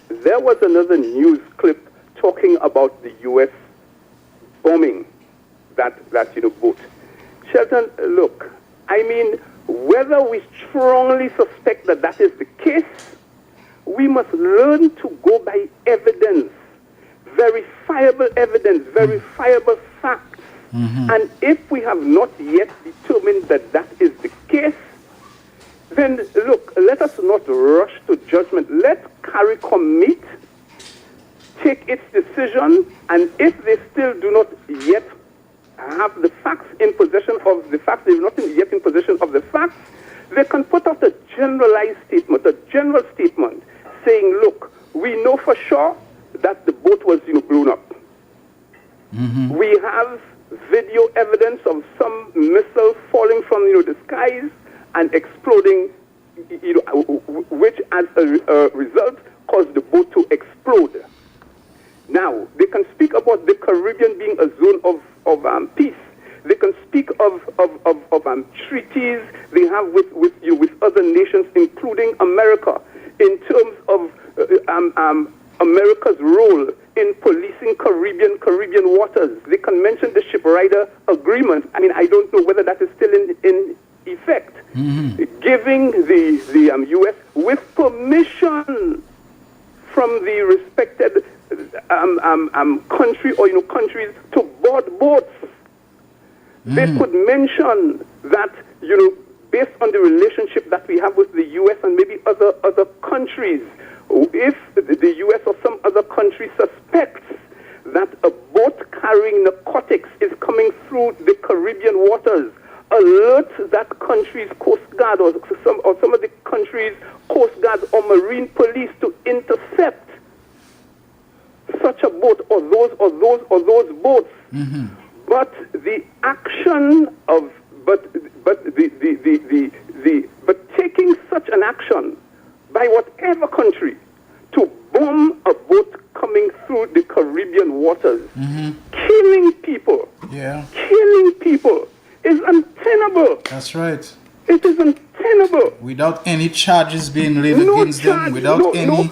there was another news clip talking about the U.S. bombing that boat. Shelton, look, I mean, whether we strongly suspect that is the case, we must learn to go by evidence, verifiable facts. And if we have not yet determined that is the case, then look, let us not rush to judgment. Let CARICOM meet, take its decision, and if they still do not yet have the facts in possession of the facts, they're not yet in possession of the facts, they can put out a generalized statement, a general statement, saying, look, we know for sure that the boat was blown up. We have video evidence of some missile falling from the skies and exploding, which as a result caused the boat to explode. Now, they can speak about the Caribbean being a zone of peace. They can speak of treaties they have with other nations, including America, in terms of America's role in policing Caribbean waters. They can mention the Shipwrighter Agreement. I mean, I don't know whether that is still in effect. Giving the U.S. with permission from the respected country or countries to board boats. They could mention that based on the relationship that we have with the U.S. and maybe other countries, if the U.S. or some other country suspects that a boat carrying narcotics is coming through the Caribbean waters, alert that country's Coast Guard or some of the country's Coast Guard or Marine Police to intercept such a boat or those boats. But the action of but taking such an action by whatever country to bomb a boat coming through the Caribbean waters, killing people is untenable. That's right. It is untenable. Without any charges being laid against them, without any...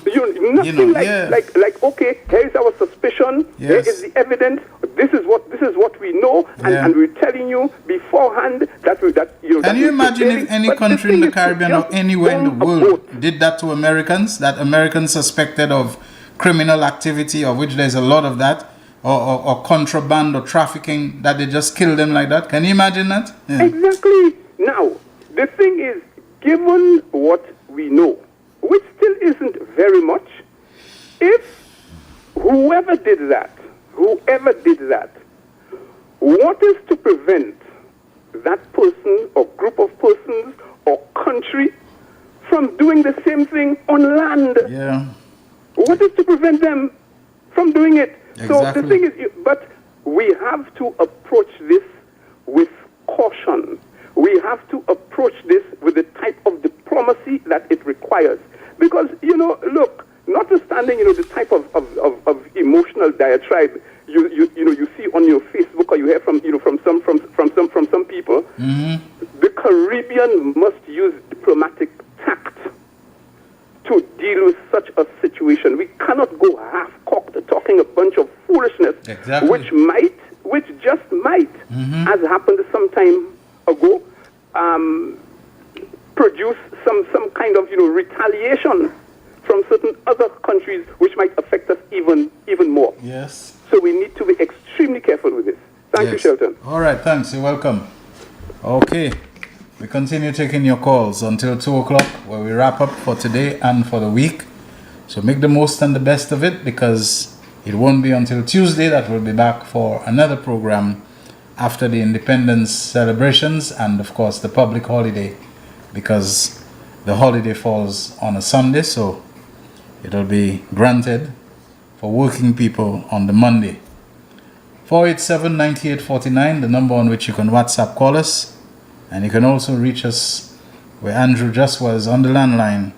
Like, okay, here is our suspicion, here is the evidence, this is what we know, and we're telling you beforehand that Can you imagine if any country in the Caribbean or anywhere in the world did that to Americans, that Americans suspected of criminal activity, of which there's a lot of that, or contraband or trafficking, that they just kill them like that? Can you imagine that? Yeah. Exactly. Now, the thing is, given what we know, which still isn't very much, if whoever did that, what is to prevent that person or group of persons or country from doing the same thing on land? Yeah. What is to prevent them from doing it? Exactly. So the thing is, but we have to approach this with caution. We have to approach this with the type of diplomacy that it requires. Because, look, notwithstanding, the type of emotional diatribe you see on your Facebook or you hear from some people, the Caribbean must use diplomatic tact to deal with such a situation. We cannot go half-cocked talking a bunch of foolishness, exactly. which just might, as happened some time ago, produce some kind of retaliation from certain other countries, which might affect us even more. Yes. So we need to be extremely careful with this. Thank you, Shelton. All right, thanks. You're welcome. Okay, we continue taking your calls until 2 o'clock, where we wrap up for today and for the week. So make the most and the best of it, because it won't be until Tuesday that we'll be back for another program after the independence celebrations and, of course, the public holiday, because the holiday falls on a Sunday, so it'll be granted for working people on the Monday. 487-9849, the number on which you can WhatsApp call us. And you can also reach us where Andrew just was on the landline,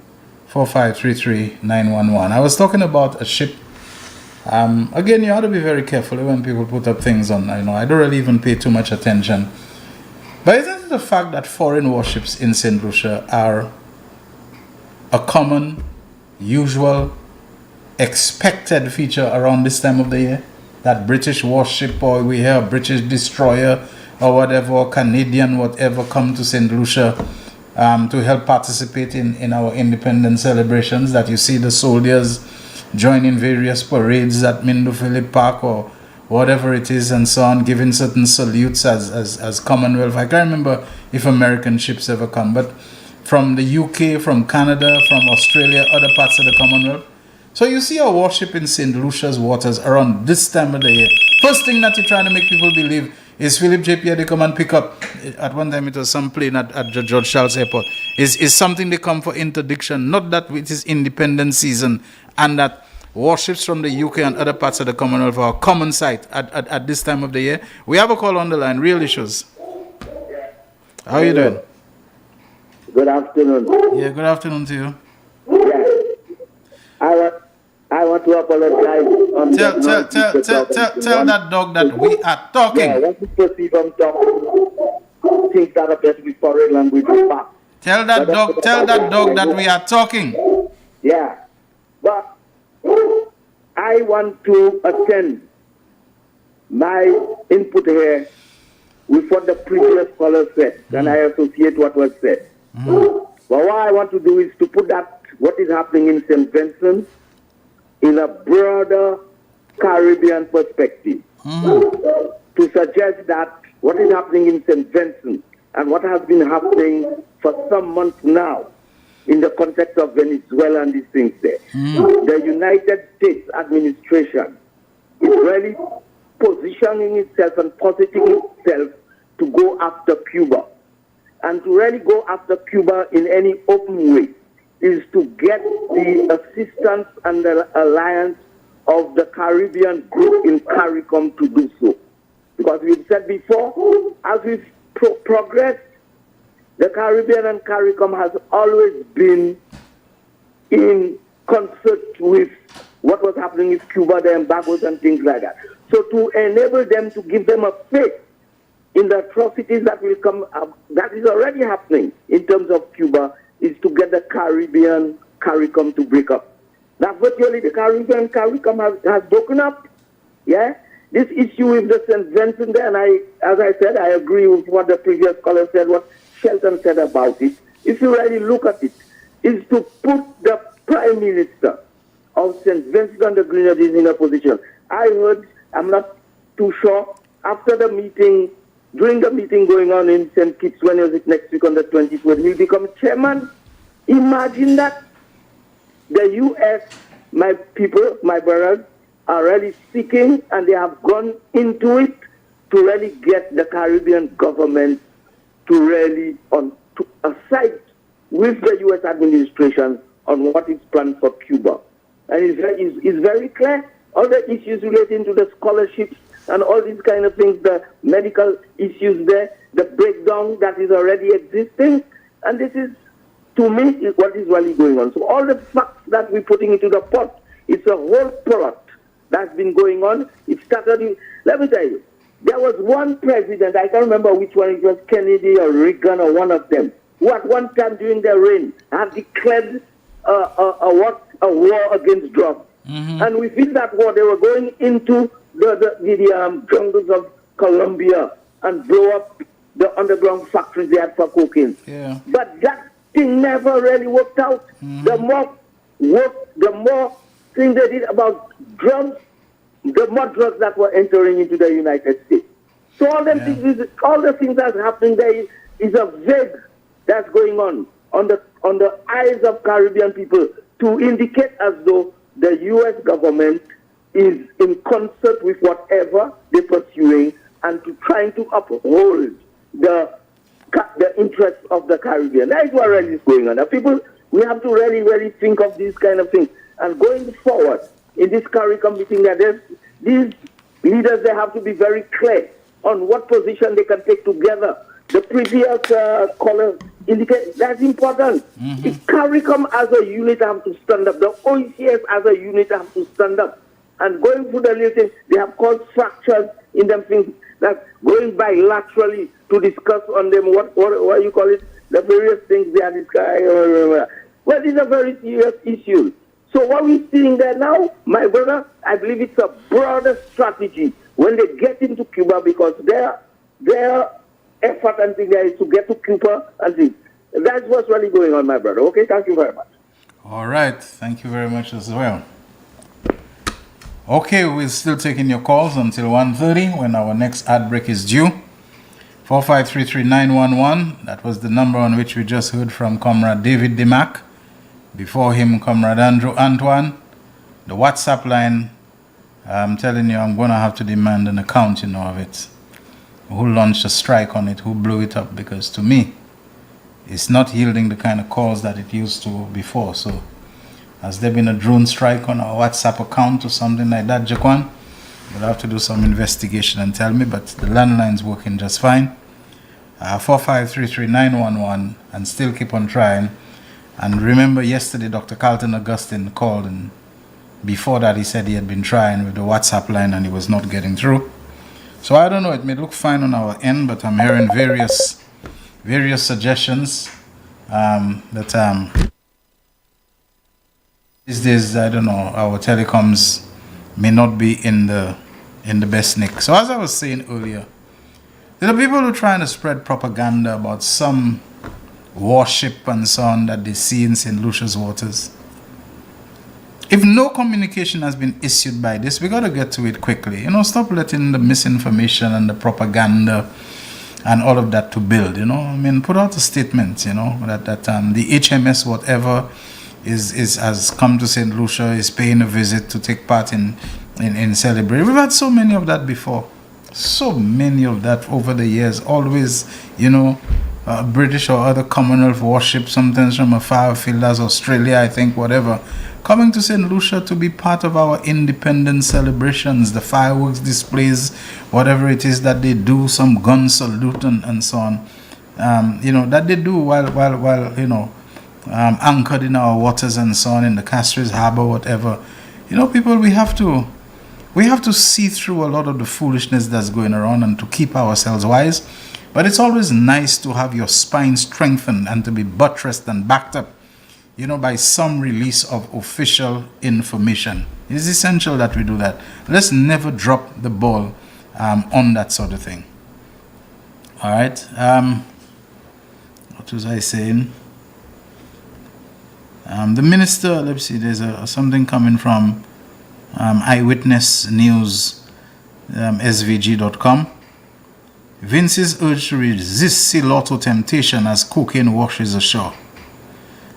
4533-911. I was talking about a ship. Again, you have to be very careful when people put up things on. I don't really even pay too much attention. But isn't it the fact that foreign warships in St. Lucia are a common, usual, expected feature around this time of the year? That British warship, or we hear a British destroyer or whatever, or Canadian whatever, come to St. Lucia to help participate in our independence celebrations, that you see the soldiers join in various parades at Mindo Phillip Park or whatever it is and so on, giving certain salutes as Commonwealth. I can't remember if American ships ever come, but from the UK, from Canada, from Australia, other parts of the Commonwealth. So you see a warship in St. Lucia's waters around this time of the year. First thing that you're trying to make people believe is Philip J. Pierre they come and pick up. At one time it was some plane at George Charles Airport. Is something they come for interdiction, not that it is independence season, and that warships from the UK and other parts of the Commonwealth are a common sight at this time of the year. We have a call on the line, Real Issues. How are you doing? Good afternoon. Yeah, good afternoon to you. Yeah. I want to apologize on Tell that dog that we are talking. Yeah, I want to proceed on talking things that appear to be foreign language. Tell that dog that we are talking. Yeah. But I want to attend my input here with what the previous caller said, and I associate what was said. But what I want to do is to put that what is happening in St. Vincent in a broader Caribbean perspective. To suggest that what is happening in St. Vincent and what has been happening for some months now in the context of Venezuela and these things there. The United States administration is really positioning itself and positioning itself to go after Cuba. And to really go after Cuba in any open way is to get the assistance and the alliance of the Caribbean group in CARICOM to do so. Because we've said before, as we've progressed, the Caribbean and CARICOM has always been in concert with what was happening with Cuba, the embargoes and things like that. So to enable them, to give them a faith in the atrocities that will come up, that is already happening in terms of Cuba, is to get the Caribbean CARICOM to break up. Now, virtually the Caribbean CARICOM has broken up. Yeah? This issue with the St. Vincent there, and as I said, I agree with what the previous caller said, what Shelton said about it. If you really look at it, is to put the Prime Minister of St. Vincent and the Grenadines in a position. I heard, I'm not too sure, after the meeting, during the meeting going on in St. Kitts, when is it next week on the 24th, he'll become chairman. Imagine that. The U.S. my people, my brothers, are really seeking, and they have gone into it to really get the Caribbean government to really on to a side with the U.S. administration on what is planned for Cuba. And it's very clear. All the issues relating to the scholarships and all these kind of things, the medical issues there, the breakdown that is already existing. And this is, to me, is what is really going on. So all the facts that we're putting into the pot, it's a whole product that's been going on. It started in, let me tell you, there was one president, I can't remember which one, it was Kennedy or Reagan or one of them, who at one time during their reign had declared a war against drugs. Mm-hmm. And within that war, they were going into the jungles of Colombia and blow up the underground factories they had for cocaine. Yeah. But that thing never really worked out. Mm-hmm. The more things they did about drugs, the more drugs that were entering into the United States. So all the things that's happening there is a vague that's going on the eyes of Caribbean people to indicate as though the U.S. government is in concert with whatever they're pursuing and to trying to uphold the interests of the Caribbean. That is what really is going on. Now, people, we have to really, really think of these kind of things. And going forward in this CARICOM meeting, these leaders, they have to be very clear on what position they can take together. The previous caller indicated that's important. Mm-hmm. If CARICOM as a unit have to stand up, the OECS as a unit have to stand up. And going through the little, they have caused fractures in them things that going bilaterally to discuss on them what you call it, the various things they are discussing. Well, these are very serious issues. So what we're seeing there now, my brother, I believe it's a broader strategy when they get into Cuba, because their effort and thing there is to get to Cuba and things. That's what's really going on, my brother. Okay, thank you very much. All right, thank you very much as well. Okay, we're still taking your calls until 1:30 when our next ad break is due. 4533911, that was the number on which we just heard from Comrade David Demac. Before him, Comrade Andrew Antoine. The WhatsApp line, I'm telling you, I'm going to have to demand an account, of it. Who launched a strike on it, who blew it up, because to me, it's not yielding the kind of calls that it used to before. So, has there been a drone strike on our WhatsApp account or something like that, Jaquan? We'll have to do some investigation and tell me, but the landline's working just fine. 4533911, and still keep on trying. And remember, yesterday, Dr. Carlton Augustine called, and before that, he said he had been trying with the WhatsApp line and he was not getting through. So I don't know, it may look fine on our end, but I'm hearing various suggestions that these days, I don't know, our telecoms may not be in the best nick. So as I was saying earlier, there are people who are trying to spread propaganda about some warship and so on that they see in St. Lucia's waters. If no communication has been issued by this, we got to get to it quickly. Stop letting the misinformation and the propaganda and all of that to build. Put out a statement. That the HMS whatever has come to St. Lucia, is paying a visit to take part in celebrating. We've had so many of that before. So many of that over the years. Always, British or other Commonwealth warships, sometimes from a far field as Australia, I think, whatever, coming to St. Lucia to be part of our independence celebrations, the fireworks displays, whatever it is that they do, some gun salute and so on, that they do while anchored in our waters and so on, in the Castries Harbour, whatever. People, we have to see through a lot of the foolishness that's going around and to keep ourselves wise. But it's always nice to have your spine strengthened and to be buttressed and backed up, by some release of official information. It is essential that we do that. Let's never drop the ball on that sort of thing. All right. What was I saying? The minister, let's see, there's something coming from Eyewitness News, svg.com. Vince is urged to resist sea lotto temptation as cocaine washes ashore.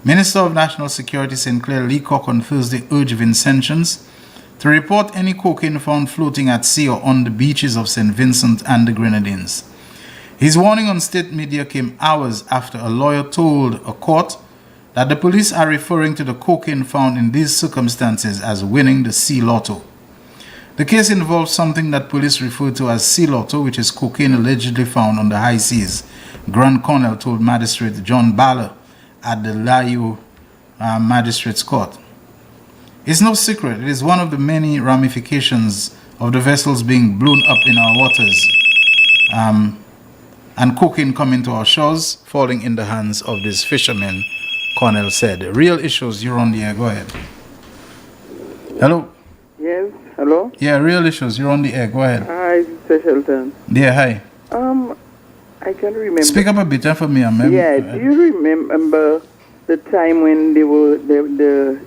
Minister of National Security Sinclair Leacock on Thursday urged Vincentians to report any cocaine found floating at sea or on the beaches of St. Vincent and the Grenadines. His warning on state media came hours after a lawyer told a court that the police are referring to the cocaine found in these circumstances as winning the sea lotto. The case involves something that police refer to as sea lotto, which is cocaine allegedly found on the high seas, Grand Cornell told Magistrate John Baller at the Layu Magistrates Court. It's no secret, it is one of the many ramifications of the vessels being blown up in our waters and cocaine coming to our shores, falling in the hands of these fishermen, Cornell said. Real issues, you're on the air, go ahead. Hello? Yes, hello? Yeah, real issues, you're on the air, go ahead. Hi, Mr. Shelton. Yeah, hi. I can remember. Speak up a bit for me, man. Yeah, do you remember the time when they were the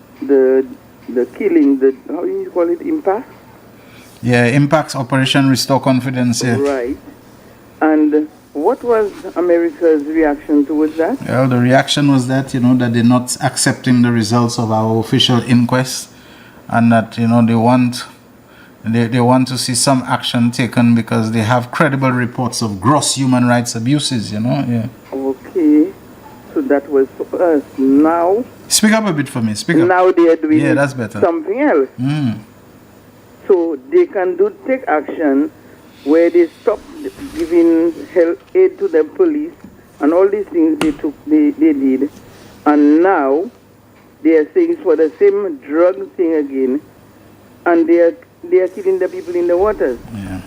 killing, the how do you call it, impact? Yeah, impacts Operation Restore Confidence. Yeah. Right. And what was America's reaction towards that? Well, the reaction was that that they're not accepting the results of our official inquest, and that they want to see some action taken because they have credible reports of gross human rights abuses, Yeah. Okay. So that was for us. Now... Speak up a bit for me. Speak up. Now they are doing that's better. Something else. So they can take action where they stop giving aid to the police and all these things they did. And now they are saying it's for the same drug thing again. And they are killing the people in the waters. Yeah.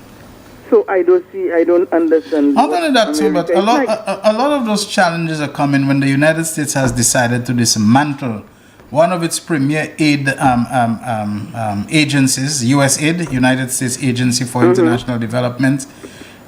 So I don't understand. Not only that too, but a lot of those challenges are coming when the United States has decided to dismantle one of its premier aid agencies, USAID, United States Agency for International Development,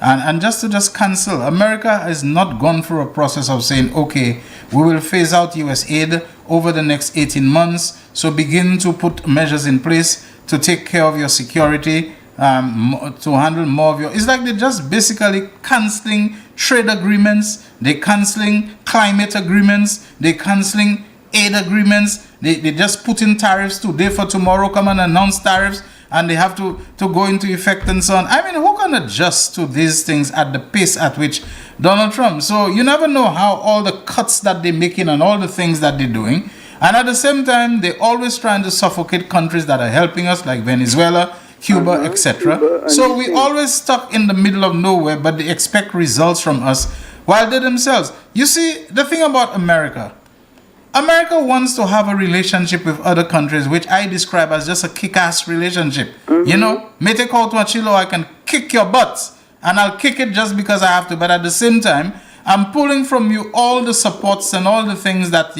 and just cancel. America has not gone through a process of saying, okay, we will phase out USAID over the next 18 months, so begin to put measures in place to take care of your security, to handle more of your... It's like they're just basically cancelling trade agreements, they're cancelling climate agreements, they're cancelling aid agreements, they just put in tariffs today for tomorrow, come and announce tariffs, and they have to go into effect and so on. I mean, who can adjust to these things at the pace at which Donald Trump? So you never know how all the cuts that they're making and all the things that they're doing. And at the same time, they're always trying to suffocate countries that are helping us, like Venezuela, Cuba, etc. So we always stuck in the middle of nowhere, but they expect results from us while they themselves. You see, the thing about America wants to have a relationship with other countries, which I describe as just a kick-ass relationship. Me take out Machilo, I can kick your butt, and I'll kick it just because I have to. But at the same time, I'm pulling from you all the supports and all the things that,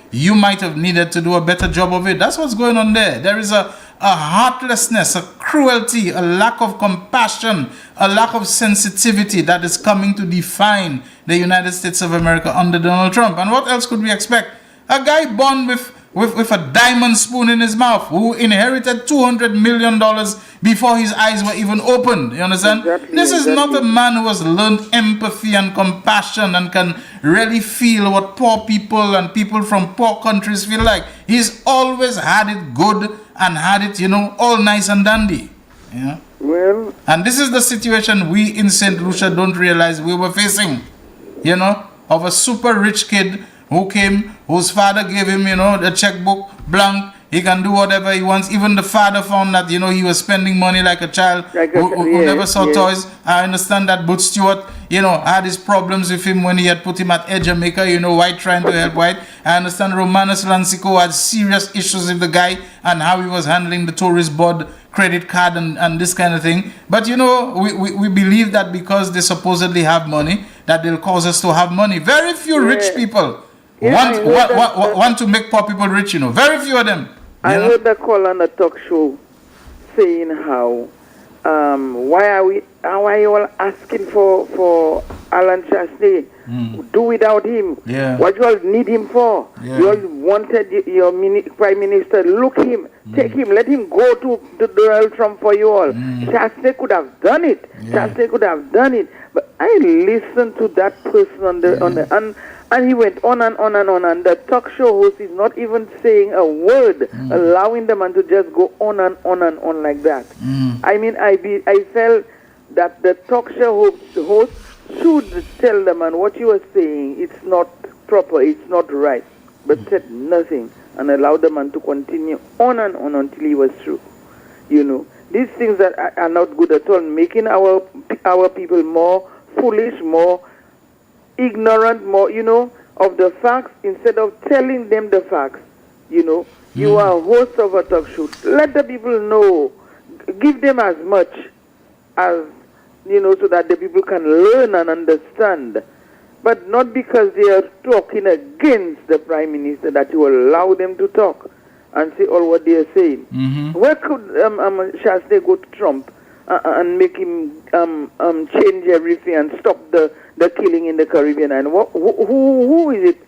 you might have needed to do a better job of it. That's what's going on there. There is a heartlessness, a cruelty, a lack of compassion, a lack of sensitivity that is coming to define the United States of America under Donald Trump. And what else could we expect? A guy born with a diamond spoon in his mouth, who inherited $200 million before his eyes were even opened. You understand? This is not a man who has learned empathy and compassion and can really feel what poor people and people from poor countries feel like. He's always had it good and had it, all nice and dandy. Yeah. Well, and this is the situation we in St. Lucia don't realize we were facing. Of a super rich kid who came, whose father gave him, the checkbook blank. He can do whatever he wants. Even the father found that, he was spending money like a child who never saw toys. I understand that Butch Stewart, had his problems with him when he had put him at Edge Jamaica, white trying to help white. I understand Romanus Lancico had serious issues with the guy and how he was handling the tourist board credit card and this kind of thing. But, we believe that because they supposedly have money, that they'll cause us to have money. Very few rich people want to make poor people rich, Very few of them. I heard the call on the talk show saying how why are you all asking for Alan Chastain? Do without him. Yeah. What you all need him for? Yeah. You all wanted your Prime Minister, look him, take him, let him go to Donald Trump for you all. Chastain could have done it. Yeah. Chastain could have done it. But I listened to that person on the and And he went on and on and on, and the talk show host is not even saying a word, allowing the man to just go on and on and on like that. I mean, I felt that the talk show host should tell the man what you are saying, it's not proper, it's not right, but said nothing and allowed the man to continue on and on until he was through. You know, these things that are not good at all, making our people more foolish, more ignorant, more, you know, of the facts instead of telling them the facts. You know, you are a host of a talk show. Let the people know. Give them as much as, you know, so that the people can learn and understand. But not because they are talking against the Prime Minister that you allow them to talk and say all what they are saying. Where could Shasta go to Trump and make him change everything and stop the killing in the Caribbean? And who is it?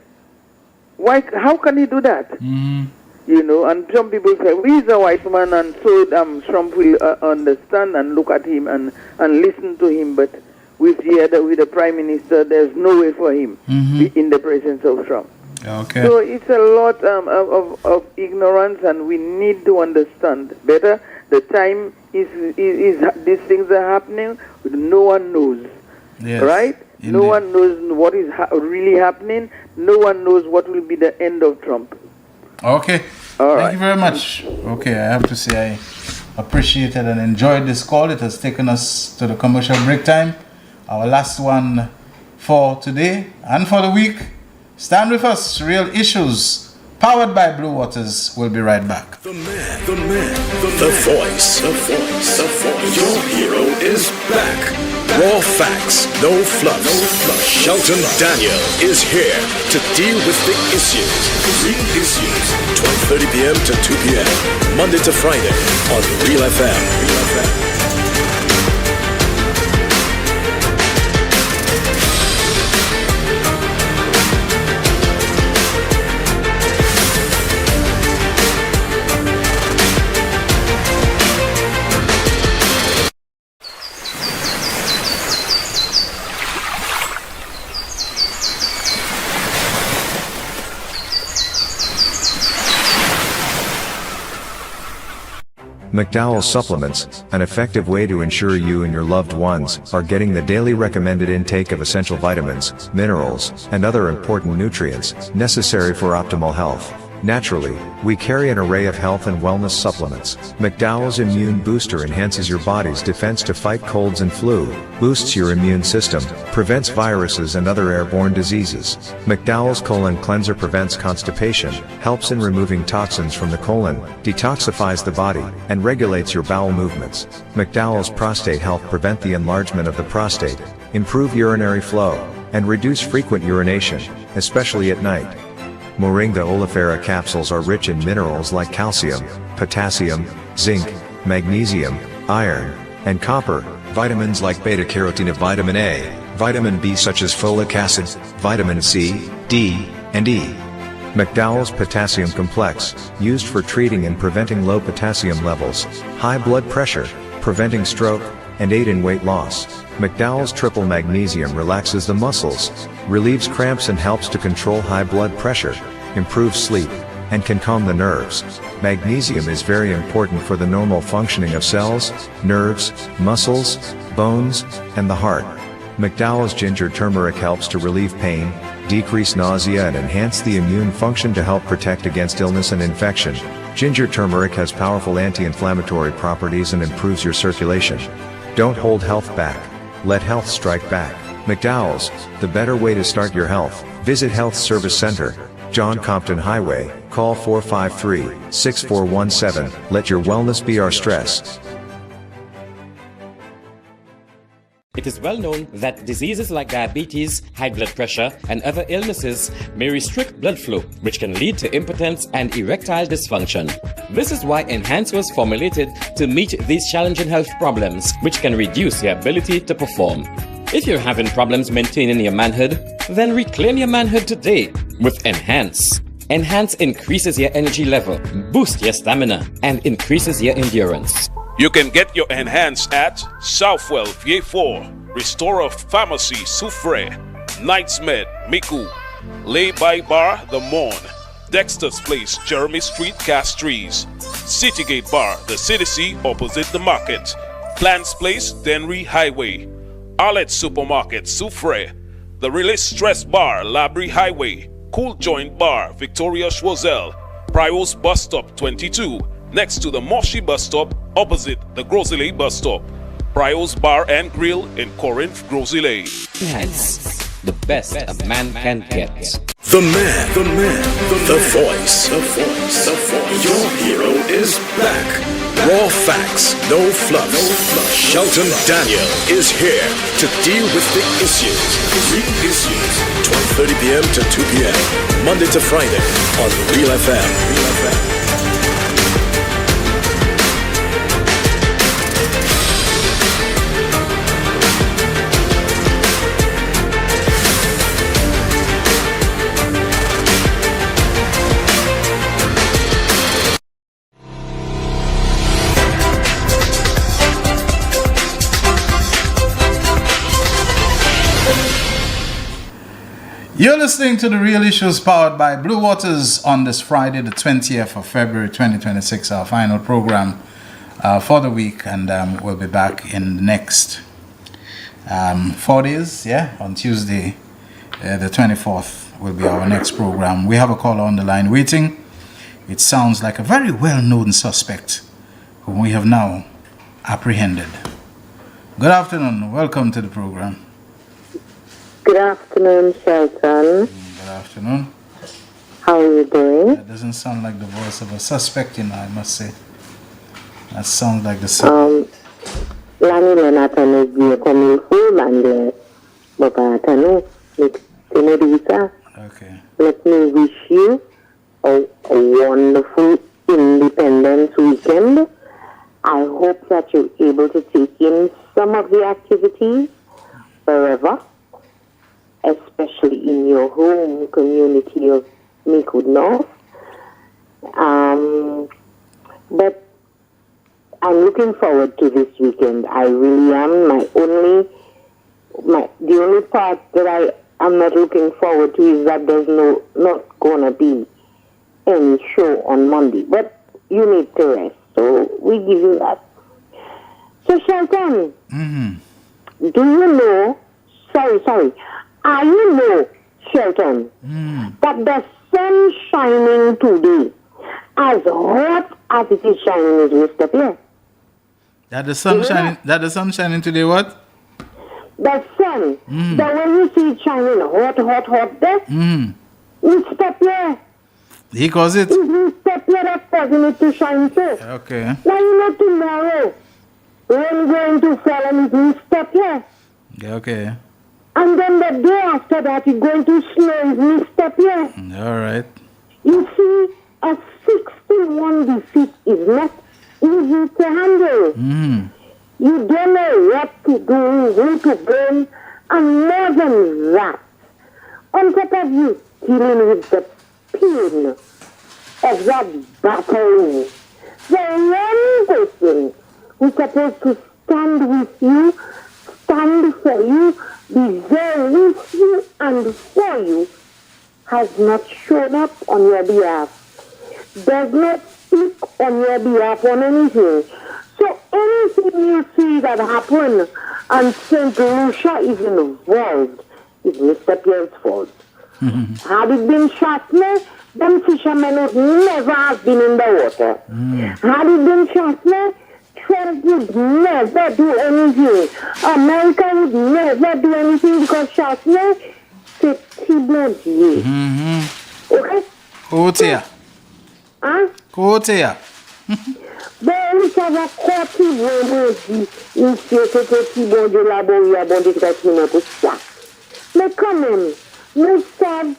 Why? How can he do that? You know, and some people say, he's a white man, and so Trump will understand and look at him and listen to him. But with the Prime Minister, there's no way for him in the presence of Trump. Okay. So it's a lot of ignorance, and we need to understand better. The time is these things are happening, no one knows. Yes, right? indeed. No one knows what is really happening. No one knows what will be the end of Trump. Okay. All right. Thank you very much. Okay, I have to say I appreciated and enjoyed this call. It has taken us to the commercial break time. Our last one for today and for the week. Stand with us. Real Issues, powered by Blue Waters. We'll be right back. The voice. Your hero is back. Raw facts, no fluff. Shelton Daniel is here to deal with the issues. Real Issues, 12:30 p.m. to 2 p.m. Monday to Friday on Real FM. McDowell's Supplements, an effective way to ensure you and your loved ones are getting the daily recommended intake of essential vitamins, minerals, and other important nutrients necessary for optimal health. Naturally, we carry an array of health and wellness supplements. McDowell's Immune Booster enhances your body's defense to fight colds and flu, boosts your immune system, prevents viruses and other airborne diseases. McDowell's Colon Cleanser prevents constipation, helps in removing toxins from the colon, detoxifies the body, and regulates your bowel movements. McDowell's Prostate Health prevent the enlargement of the prostate, improve urinary flow, and reduce frequent urination, especially at night. Moringa oleifera capsules are rich in minerals like calcium, potassium, zinc, magnesium, iron, and copper, vitamins like beta-carotene, vitamin A, vitamin B such as folic acid, vitamin C, D, and E. McDowell's Potassium Complex, used for treating and preventing low potassium levels, high blood pressure, preventing stroke, and aid in weight loss. McDowell's Triple Magnesium relaxes the muscles, relieves cramps and helps to control high blood pressure, improves sleep, and can calm the nerves. Magnesium is very important for the normal functioning of cells, nerves, muscles, bones, and the heart. McDowell's Ginger Turmeric helps to relieve pain, decrease nausea and enhance the immune function to help protect against illness and infection. Ginger turmeric has powerful anti-inflammatory properties and improves your circulation. Don't hold health back. Let health strike back. McDowell's, the better way to start your health. Visit Health Service Center, John Compton Highway, call 453-6417. Let your wellness be our stress. It is well known that diseases like diabetes, high blood pressure, and other illnesses may restrict blood flow, which can lead to impotence and erectile dysfunction. This is why Enhance was formulated to meet these challenging health problems, which can reduce your ability to perform. If you're having problems maintaining your manhood, then reclaim your manhood today with Enhance. Enhance increases your energy level, boosts your stamina, and increases your endurance. You can get your Enhance at Southwell VA4, Restorer Pharmacy Soufre, Knightsmed Miku, Lay-by Bar, The Morn. Dexter's Place, Jeremy Street, Castries. Citygate Bar, The City C, opposite the market. Plants Place, Denry Highway. Arlette Supermarket, Soufre. The Release Stress Bar, Labrie Highway. Cool Joint Bar, Victoria Schwazel. Prios Bus Stop 22, next to the Moshi Bus Stop, opposite the Grosley Bus Stop. Prios Bar and Grill in Corinth, Grosley. Enhance, the best a man can get. The man, the voice, the voice, the voice. Your hero is back. Raw facts, no fluff. Shelton Daniel is here to deal with the issues. Big issues. 12:30 p.m. to 2 p.m. Monday to Friday on Real FM. You're listening to The Real Issues powered by Blue Waters on this Friday, the 20th of February 2026, our final program for the week. And we'll be back in the next 4 days, on Tuesday, the 24th will be our next program. We have a caller on the line waiting. It sounds like a very well-known suspect whom we have now apprehended. Good afternoon. Welcome to the program. Good afternoon, Shelton. Good afternoon. How are you doing? That doesn't sound like the voice of a suspect, I must say. That sounds like the sound. Lani Lenatan is the coming full and Babatano, Tenerife. Okay. Let me wish you a wonderful Independence weekend. I hope that you're able to take in some of the activities forever, especially in your home community of Meekwood North. But I'm looking forward to this weekend. I really am. The only part that I am not looking forward to is that there's not gonna be any show on Monday. But you need to rest, so we give you that. So Shelton, do you know? Sorry. You know, Shelton, that the sun shining today, as hot as it is shining, is Mr. Pierre. That the sun shining. That the sun shining today. What? The sun. The way you see it shining, hot there. Mr. Pierre. He calls it. It's Mr. Pierre that's causing it to shine too. Okay. Now you know tomorrow, rain going to fall and it's Mr. Pierre. Yeah, okay. And then the day after that, it's going to snow, Mr. Pierre. All right. You see, a 61 defeat is not easy to handle. You don't know what to do, who to blame, and more than that, on top of you dealing with the pain of that battle, the one person who's supposed to stand with you, stand for you, be there with you and for you, has not shown up on your behalf, does not speak on your behalf on anything. So anything you see that happen and St. Lucia is involved is Mr. Pierre's fault. Had it been Shatner, them fishermen would never have been in the water. Had it been Shatner, Trump would never do anything. America would never do anything because Shatner said Thibault. Okay? Kotea. Huh? Kotea. Ben, we savent quoi Thibault dit. Il sait que Thibault de la bonne, il y a bon des traitements pour ça. Mais quand même, nous savons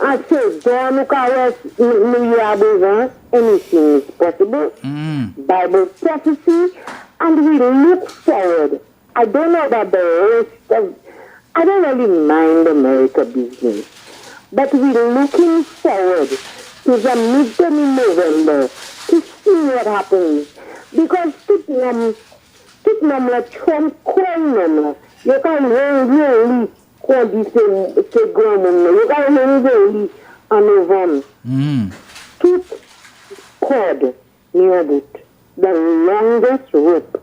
assez dans nos carrières, nous y a besoin, anything is possible. Bible prophecy, and we look forward. I don't know about the rest of, I don't really mind America business, but we're looking forward to the midterm in November to see what happens. Because Tottenham like Trump coin, you can really Kodi se gomen. You got to Anovan. Tooth cord near it. The longest rope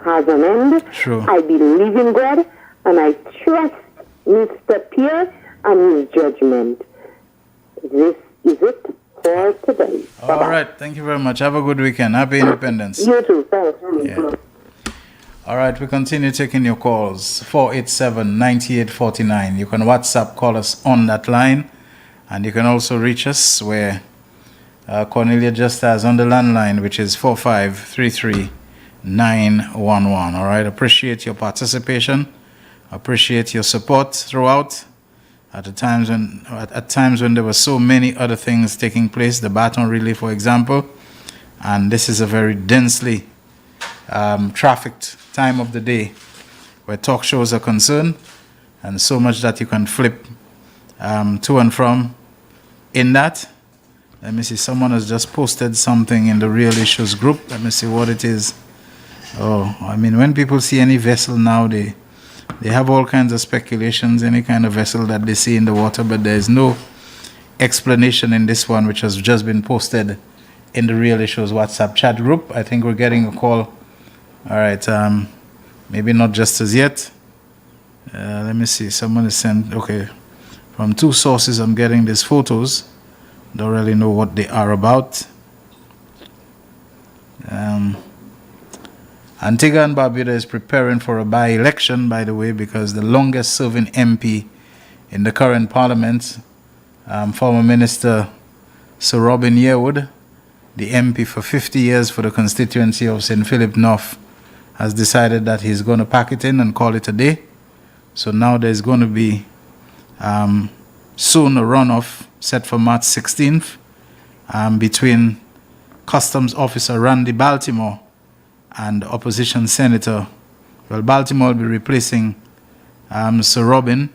has an end. Sure. I believe in God and I trust Mr. Pierre and his judgment. This is it for today. All right. Thank you very much. Have a good weekend. Happy Independence. You too. Thanks. Yeah. All right. We continue taking your calls. 487-9849. You can WhatsApp call us on that line. And you can also reach us where Cornelia just has on the landline, which is 4533911. All right. Appreciate your participation. Appreciate your support throughout. At times when there were so many other things taking place, the Baton Relay, for example, and this is a very densely trafficked time of the day where talk shows are concerned, and so much that you can flip to and from in that. Let me see, someone has just posted something in the Real Issues group. Let me see what it is. Oh, I mean, when people see any vessel now, they have all kinds of speculations, any kind of vessel that they see in the water, but there is no explanation in this one, which has just been posted in the Real Issues WhatsApp chat group. I think we're getting a call. All right, maybe not just as yet. Let me see, someone has sent, okay, from two sources I'm getting these photos. Don't really know what they are about. Antigua and Barbuda is preparing for a by-election, by the way, because the longest-serving MP in the current parliament, former Minister Sir Robin Yearwood, the MP for 50 years for the constituency of St. Philip North, has decided that he's going to pack it in and call it a day. So now there's going to be soon a runoff set for March 16th between Customs Officer Randy Baltimore and opposition senator. Well, Baltimore will be replacing Sir Robin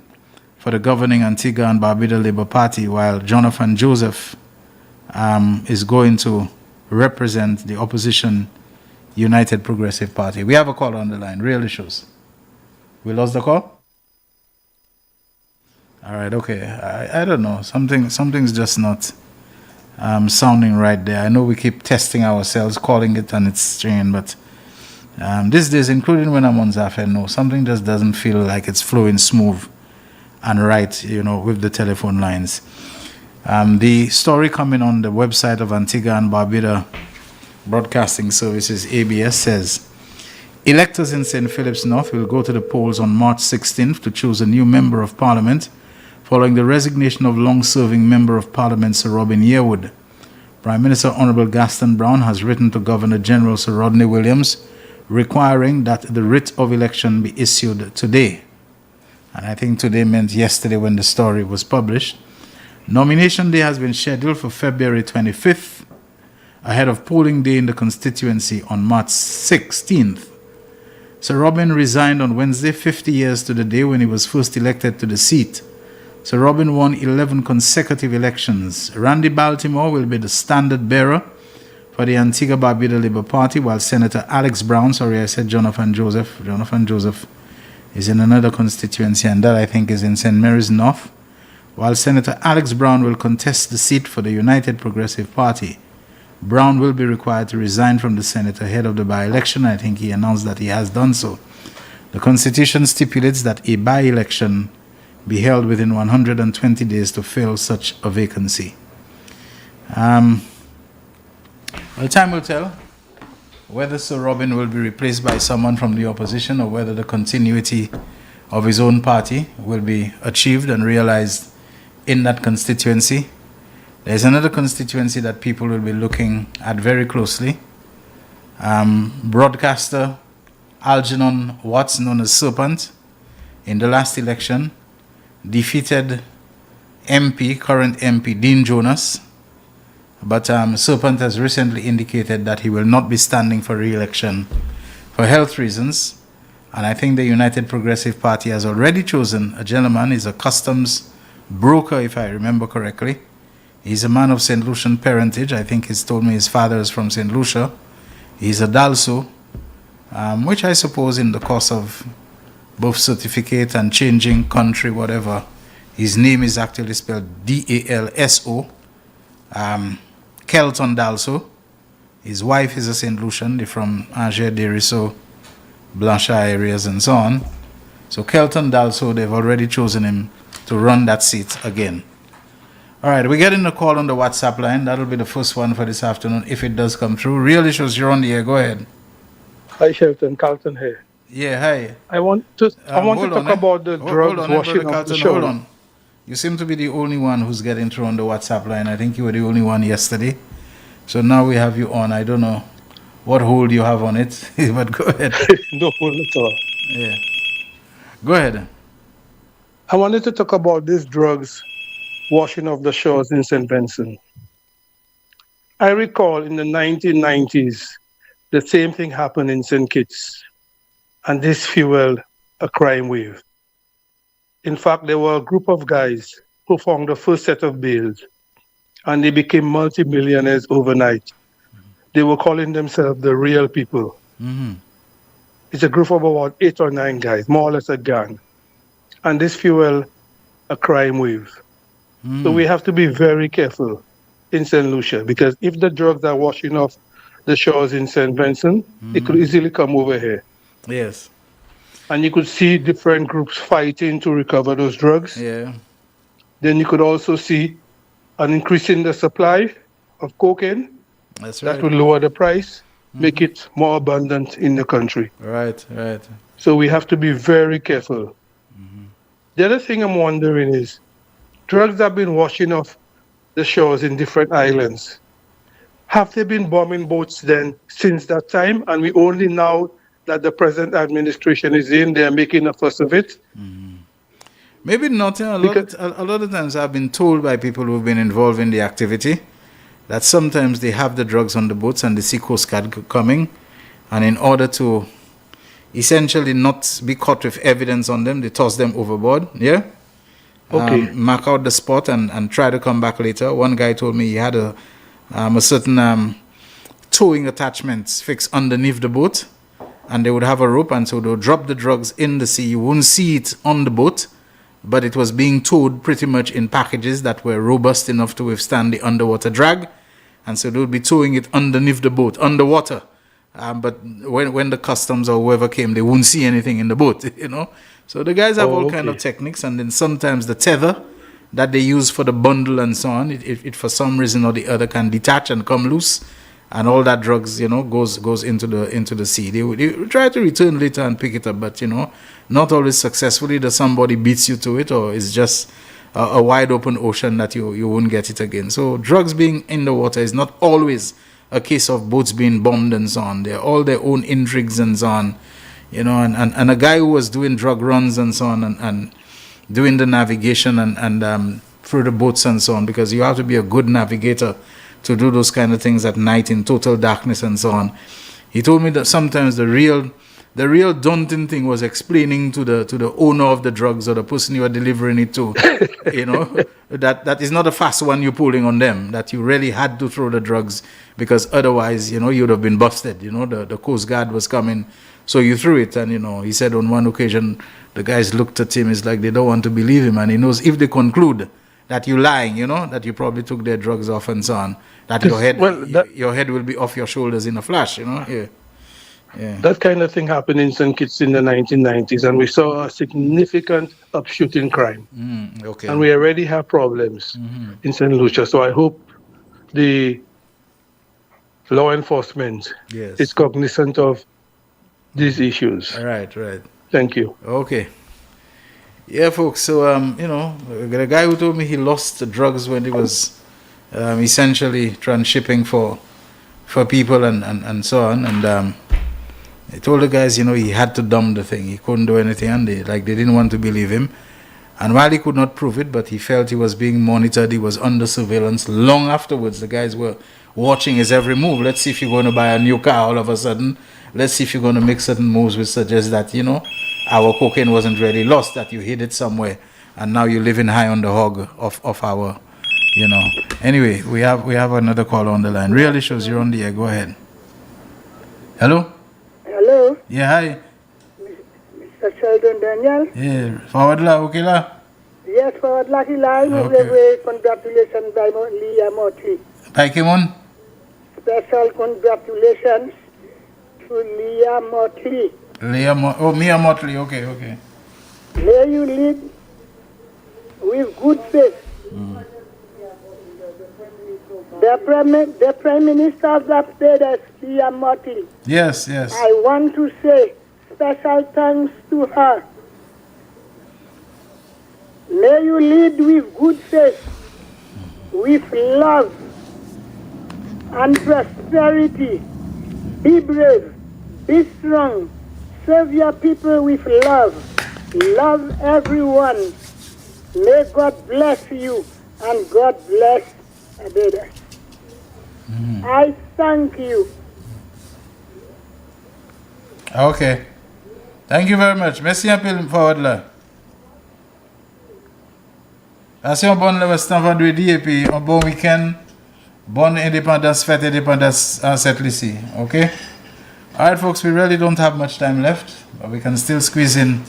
for the governing Antigua and Barbuda Labour Party, while Jonathan Joseph is going to represent the opposition United Progressive Party. We have a call on the line. Real Issues. We lost the call? All right, okay. I don't know. Something's just not sounding right there. I know we keep testing ourselves, calling it, and it's strange, but these days, including when I'm on ZAFN, something just doesn't feel like it's flowing smooth and right, with the telephone lines. The story coming on the website of Antigua and Barbuda Broadcasting Services, ABS, says, electors in St. Philip's North will go to the polls on March 16th to choose a new Member of Parliament following the resignation of long-serving Member of Parliament Sir Robin Yearwood. Prime Minister Honourable Gaston Brown has written to Governor General Sir Rodney Williams requiring that the writ of election be issued today. And I think today meant yesterday when the story was published. Nomination day has been scheduled for February 25th, ahead of polling day in the constituency on March 16th. Sir Robin resigned on Wednesday, 50 years to the day when he was first elected to the seat. Sir Robin won 11 consecutive elections. Randy Baltimore will be the standard bearer for the Antigua Barbuda Labour Party, while Senator Alex Brown, Jonathan Joseph is in another constituency, and that I think is in St. Mary's North, while Senator Alex Brown will contest the seat for the United Progressive Party. Brown will be required to resign from the Senate ahead of the by-election. I think he announced that he has done so. The Constitution stipulates that a by-election be held within 120 days to fill such a vacancy. Well, time will tell whether Sir Robin will be replaced by someone from the opposition or whether the continuity of his own party will be achieved and realized in that constituency. There's another constituency that people will be looking at very closely. Broadcaster Algernon Watts, known as Serpent, in the last election, defeated current MP Dean Jonas, but Serpent has recently indicated that he will not be standing for re-election for health reasons, and I think the United Progressive Party has already chosen a gentleman. He's a customs broker, if I remember correctly. He's a man of St. Lucian parentage. I think he's told me his father is from St. Lucia. He's a Dalso, which I suppose in the course of birth certificate and changing country, whatever. His name is actually spelled D-A-L-S-O. Kelton Dalso. His wife is a St. Lucian. They're from Angers, Deriso, Blanchard areas and so on. So Kelton Dalso, they've already chosen him to run that seat again. All right, we're getting a call on the WhatsApp line. That'll be the first one for this afternoon if it does come through. Real Issues, you're on the air. Go ahead. Hi, Shelton. Carlton here. Yeah, hi. I want to talk about the drugs washing off the show. Hold on. You seem to be the only one who's getting through on the WhatsApp line. I think you were the only one yesterday. So now we have you on. I don't know what hold you have on it, but go ahead. No hold at all. Yeah. Go ahead. I wanted to talk about these drugs washing off the shores in St. Vincent. I recall in the 1990s, the same thing happened in St. Kitts, and this fueled a crime wave. In fact, there were a group of guys who found the first set of bales, and they became multimillionaires overnight. They were calling themselves the real people. Mm-hmm. It's a group of about 8 or 9 guys, more or less a gang. And this fueled a crime wave. So we have to be very careful in St. Lucia, because if the drugs are washing off the shores in St. Vincent, it could easily come over here. Yes. And you could see different groups fighting to recover those drugs. Yeah. Then you could also see an increase in the supply of cocaine. That's right. That would lower the price, make it more abundant in the country. Right. So we have to be very careful. The other thing I'm wondering is, drugs have been washing off the shores in different islands. Have they been bombing boats then since that time? And we only now that the present administration is in, they're making a fuss of it? Maybe not. A lot of times I've been told by people who've been involved in the activity that sometimes they have the drugs on the boats and they see Coast Guard coming, and in order to essentially not be caught with evidence on them, they toss them overboard. Yeah? Okay. Mark out the spot and try to come back later. One guy told me he had a certain towing attachments fixed underneath the boat, and they would have a rope, and so they would drop the drugs in the sea. You wouldn't see it on the boat, but it was being towed pretty much in packages that were robust enough to withstand the underwater drag, and so they would be towing it underneath the boat, underwater. But when the customs or whoever came, they wouldn't see anything in the boat, you know. So the guys have all kind of techniques, and then sometimes the tether that they use for the bundle and so on, it for some reason or the other can detach and come loose, and all that drugs, you know, goes into the sea. They try to return later and pick it up, but you know, not always successfully. Either somebody beats you to it, or it's just a wide open ocean that you won't get it again. So drugs being in the water is not always a case of boats being bombed and so on. They're all their own intrigues and so on. You know, and a guy who was doing drug runs and so on and doing the navigation and through the boats and so on, because you have to be a good navigator to do those kind of things at night in total darkness and so on. He told me that sometimes the real daunting thing was explaining to the owner of the drugs or the person you are delivering it to, you know, that is not a fast one you're pulling on them, that you really had to throw the drugs, because otherwise, you know, you'd have been busted. You know, the Coast Guard was coming. So you threw it, and, you know, he said on one occasion, the guys looked at him, it's like they don't want to believe him, and he knows if they conclude that you're lying, you know, that you probably took their drugs off and so on, that your head will be off your shoulders in a flash, you know. Yeah. That kind of thing happened in St. Kitts in the 1990s, and we saw a significant upshoot in crime. Okay. And we already have problems in St. Lucia, so I hope the law enforcement is cognizant of these issues. Right. Thank you. Okay. Yeah, folks. So, you know, the guy who told me he lost the drugs when he was essentially transshipping for people and so on, and he told the guys, you know, he had to dump the thing. He couldn't do anything, and they didn't want to believe him. And while he could not prove it, but he felt he was being monitored, he was under surveillance. Long afterwards, the guys were watching his every move. Let's see if you're going to buy a new car all of a sudden. Let's see if you're going to make certain moves which suggest that, you know, our cocaine wasn't really lost, that you hid it somewhere, and now you're living high on the hog of our, you know. Anyway, we have another caller on the line. Real Issues, you're on the air. Go ahead. Hello? Hello? Yeah, hi. Mr. Shelton. Sheldon Daniel. Yeah, forward la, okay la? Yes, forward lucky line. Okay. Congratulations, Diamond Leah Motley. Thank you, Mon. Special congratulations to Leah Motley. Mia Motley, okay. May you lead with good faith. The Prime Minister of Barbados, Leah Motley. Yes. I want to say special thanks to her. May you lead with good faith, with love and prosperity. Be brave, be strong, serve your people with love. Love everyone. May God bless you and God bless Barbados. I thank you. Okay. Thank you very much. Merci un peu forward là. Passez un bon restant vendredi et puis un bon week-end. Bonne indépendance, fête indépendance en cette lycée. Okay? Alright folks, we really don't have much time left, but we can still squeeze in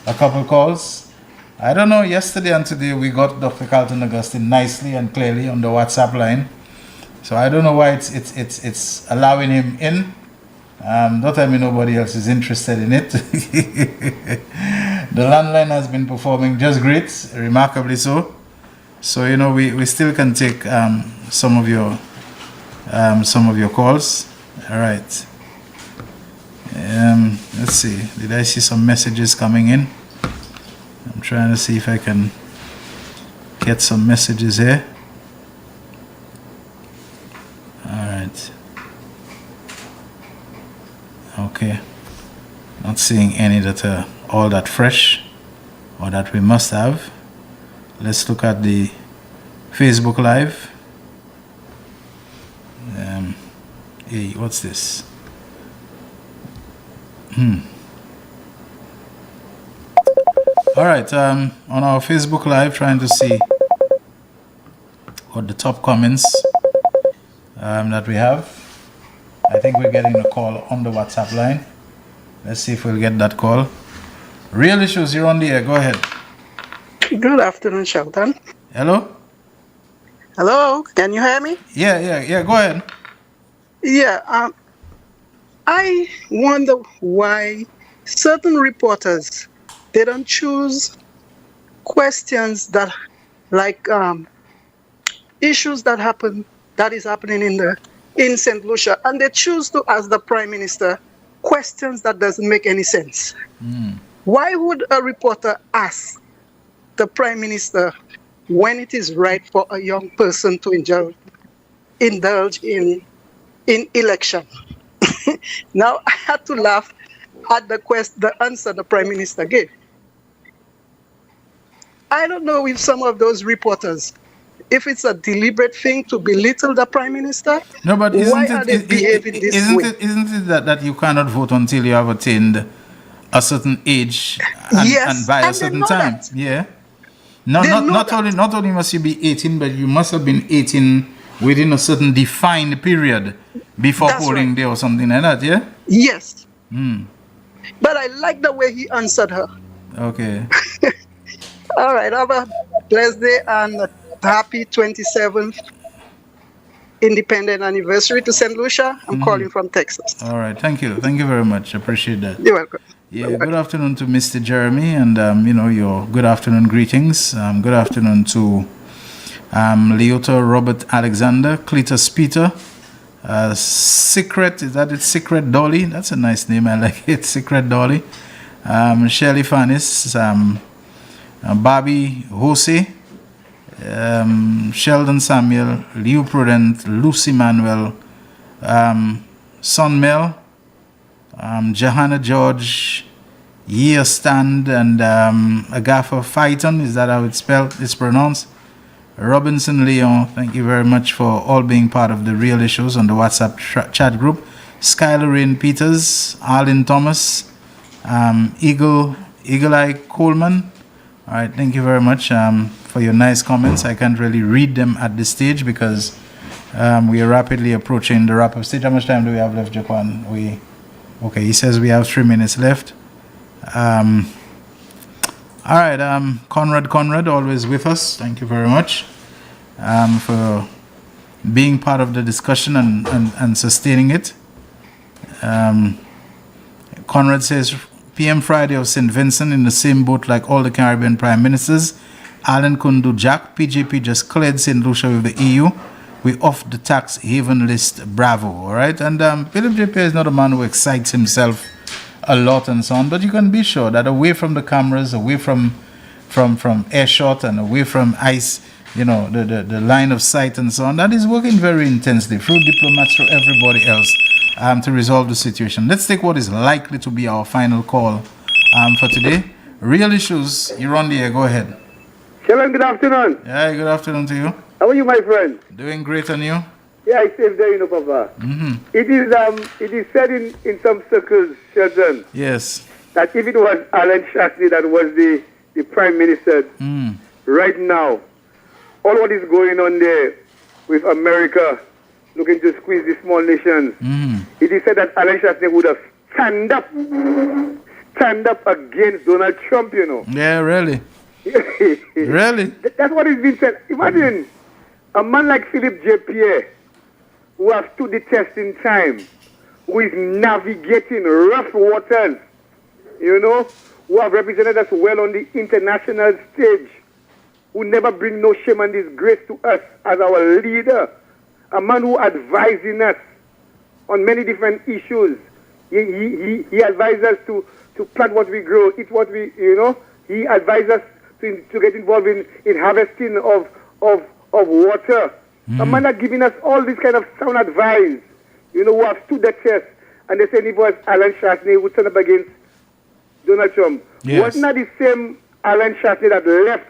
a couple calls. I don't know, yesterday and today we got Dr. Carlton Augustine nicely and clearly on the WhatsApp line. So I don't know why it's allowing him in. Don't tell me nobody else is interested in it. The landline has been performing just great, remarkably so. So we still can take some of your calls. All right. Let's see. Did I see some messages coming in? I'm trying to see if I can get some messages here. Alright. Okay. Not seeing any that are all that fresh or that we must have. Let's look at the Facebook Live. Hey, what's this? Alright, on our Facebook Live, trying to see what the top comments that we have. I think we're getting a call on the WhatsApp line. Let's see if we'll get that call. Real Issues, you're on the air. Go ahead. Good afternoon, Shelton. Hello? Hello, can you hear me? Yeah, go ahead. Yeah, I wonder why certain reporters, they don't choose questions that, like issues that is happening in St. Lucia, and they choose to ask the Prime Minister questions that doesn't make any sense. Why would a reporter ask the Prime Minister when it is right for a young person to indulge in election? Now I had to laugh at the answer the Prime Minister gave. I don't know if some of those reporters, if it's a deliberate thing to belittle the Prime Minister. No, but why are they behaving this way? Isn't it that you cannot vote until you have attained a certain age and by a certain time? That. Yeah. Not only must you be 18, but you must have been 18 within a certain defined period before polling day or something like that, yeah? Yes. But I like the way he answered her. Okay. All right, have a blessed day and a happy 27th independent anniversary to St. Lucia. I'm calling from Texas. All right, thank you very much. Appreciate that. You're welcome. Yeah, good afternoon to Mr. Jeremy, and your good afternoon greetings. Good afternoon to Leota Robert Alexander, Cletus Peter, Secret, is that it? Secret Dolly, that's a nice name, I like it. Secret Dolly, Shirley Fanis, Bobby Jose, Sheldon Samuel, Liu Prudent, Lucy Manuel, Son Mel, Johanna George, Year Stand, and Agatha Phyton, is that how it's pronounced? Robinson Leon, thank you very much for all being part of the Real Issues on the WhatsApp chat group. Skylar Rain Peters, Arlene Thomas, Eagle Eye Coleman. All right, thank you very much for your nice comments. I can't really read them at this stage because we are rapidly approaching the wrap-up stage. How much time do we have left, Jaquan? Okay, he says we have 3 minutes left. All right, Conrad, always with us. Thank you very much for being part of the discussion and sustaining it. Conrad says, PM Friday of St. Vincent in the same boat like all the Caribbean prime ministers. Alan couldn't do jack. PJP just cleared St. Lucia with the EU. We off the tax haven list. Bravo. All right. And Philip JP is not a man who excites himself a lot and so on, but you can be sure that away from the cameras, away from airshot and away from ice, the line of sight and so on, that is working very intensely through diplomats, through everybody else to resolve the situation. Let's take what is likely to be our final call for today. Real issues. You're on the air. Go ahead. Shelton, good afternoon. Yeah, good afternoon to you. How are you, my friend? Doing great, and you? Yeah, I saved there, Papa. Mm-hmm. It is said in some circles, Shelton, yes, that if it was Alan Shatley that was the Prime Minister right now, all what is going on there with America looking to squeeze the small nations, it is said that Alan Shatley would have stand up against Donald Trump, Yeah, really? Really? That's what is being said. Imagine a man like Philip J. Pierre, who has stood the test in time, who is navigating rough waters, who have represented us well on the international stage, who never bring no shame and disgrace to us as our leader, a man who advising us on many different issues. He advises us to plant what we grow, eat what we, he advises us to get involved in harvesting of water. A man that giving us all this kind of sound advice, who have stood the test, and they say if it was Alan Shatley would stand up against Donald Trump. Yes. Wasn't that the same Alan Shatley that left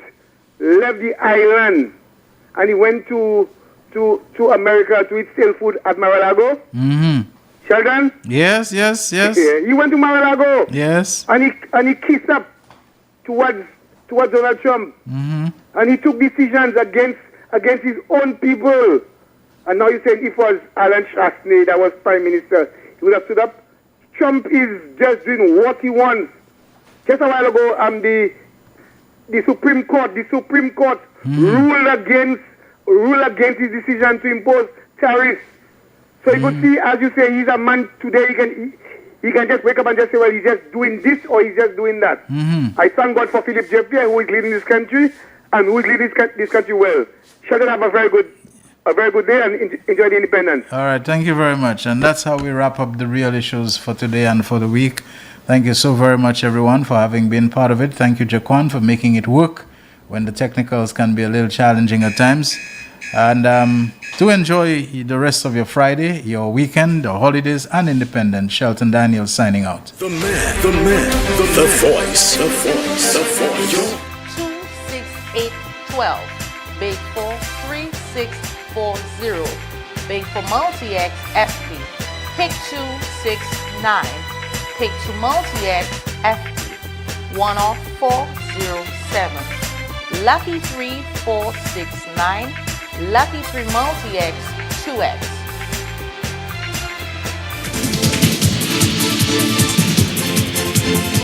the island and he went to America to eat stale food at Mar-a-Lago? Mm-hmm. Sheldon? Yes. Yeah, he went to Mar-a-Lago. Yes. And he kissed up towards Donald Trump. Mm-hmm. And he took decisions against his own people. And now you're saying if it was Alan Shatley that was Prime Minister, he would have stood up. Trump is just doing what he wants. Just a while ago, the Supreme Court ruled against his decision to impose tariffs. So you could see, as you say, he's a man today. He can just wake up and just say, well, he's just doing this or he's just doing that. Mm-hmm. I thank God for Philip J. Pierre, who is leading this country and who is leading this country well. Sheldon, have a very good day and enjoy the independence. All right, thank you very much. And that's how we wrap up the real issues for today and for the week. Thank you so very much, everyone, for having been part of it. Thank you, Jaquan, for making it work when the technicals can be a little challenging at times. And to enjoy the rest of your Friday, your weekend, the holidays, and independence, Shelton Daniel signing out. The man, the voice. 26812. Big 43640. Big for multi-X FP. Pick 269. Pick 2 multi-X FP. 1 off 407. Lucky 3469. Lucky 3 multi-X 2X.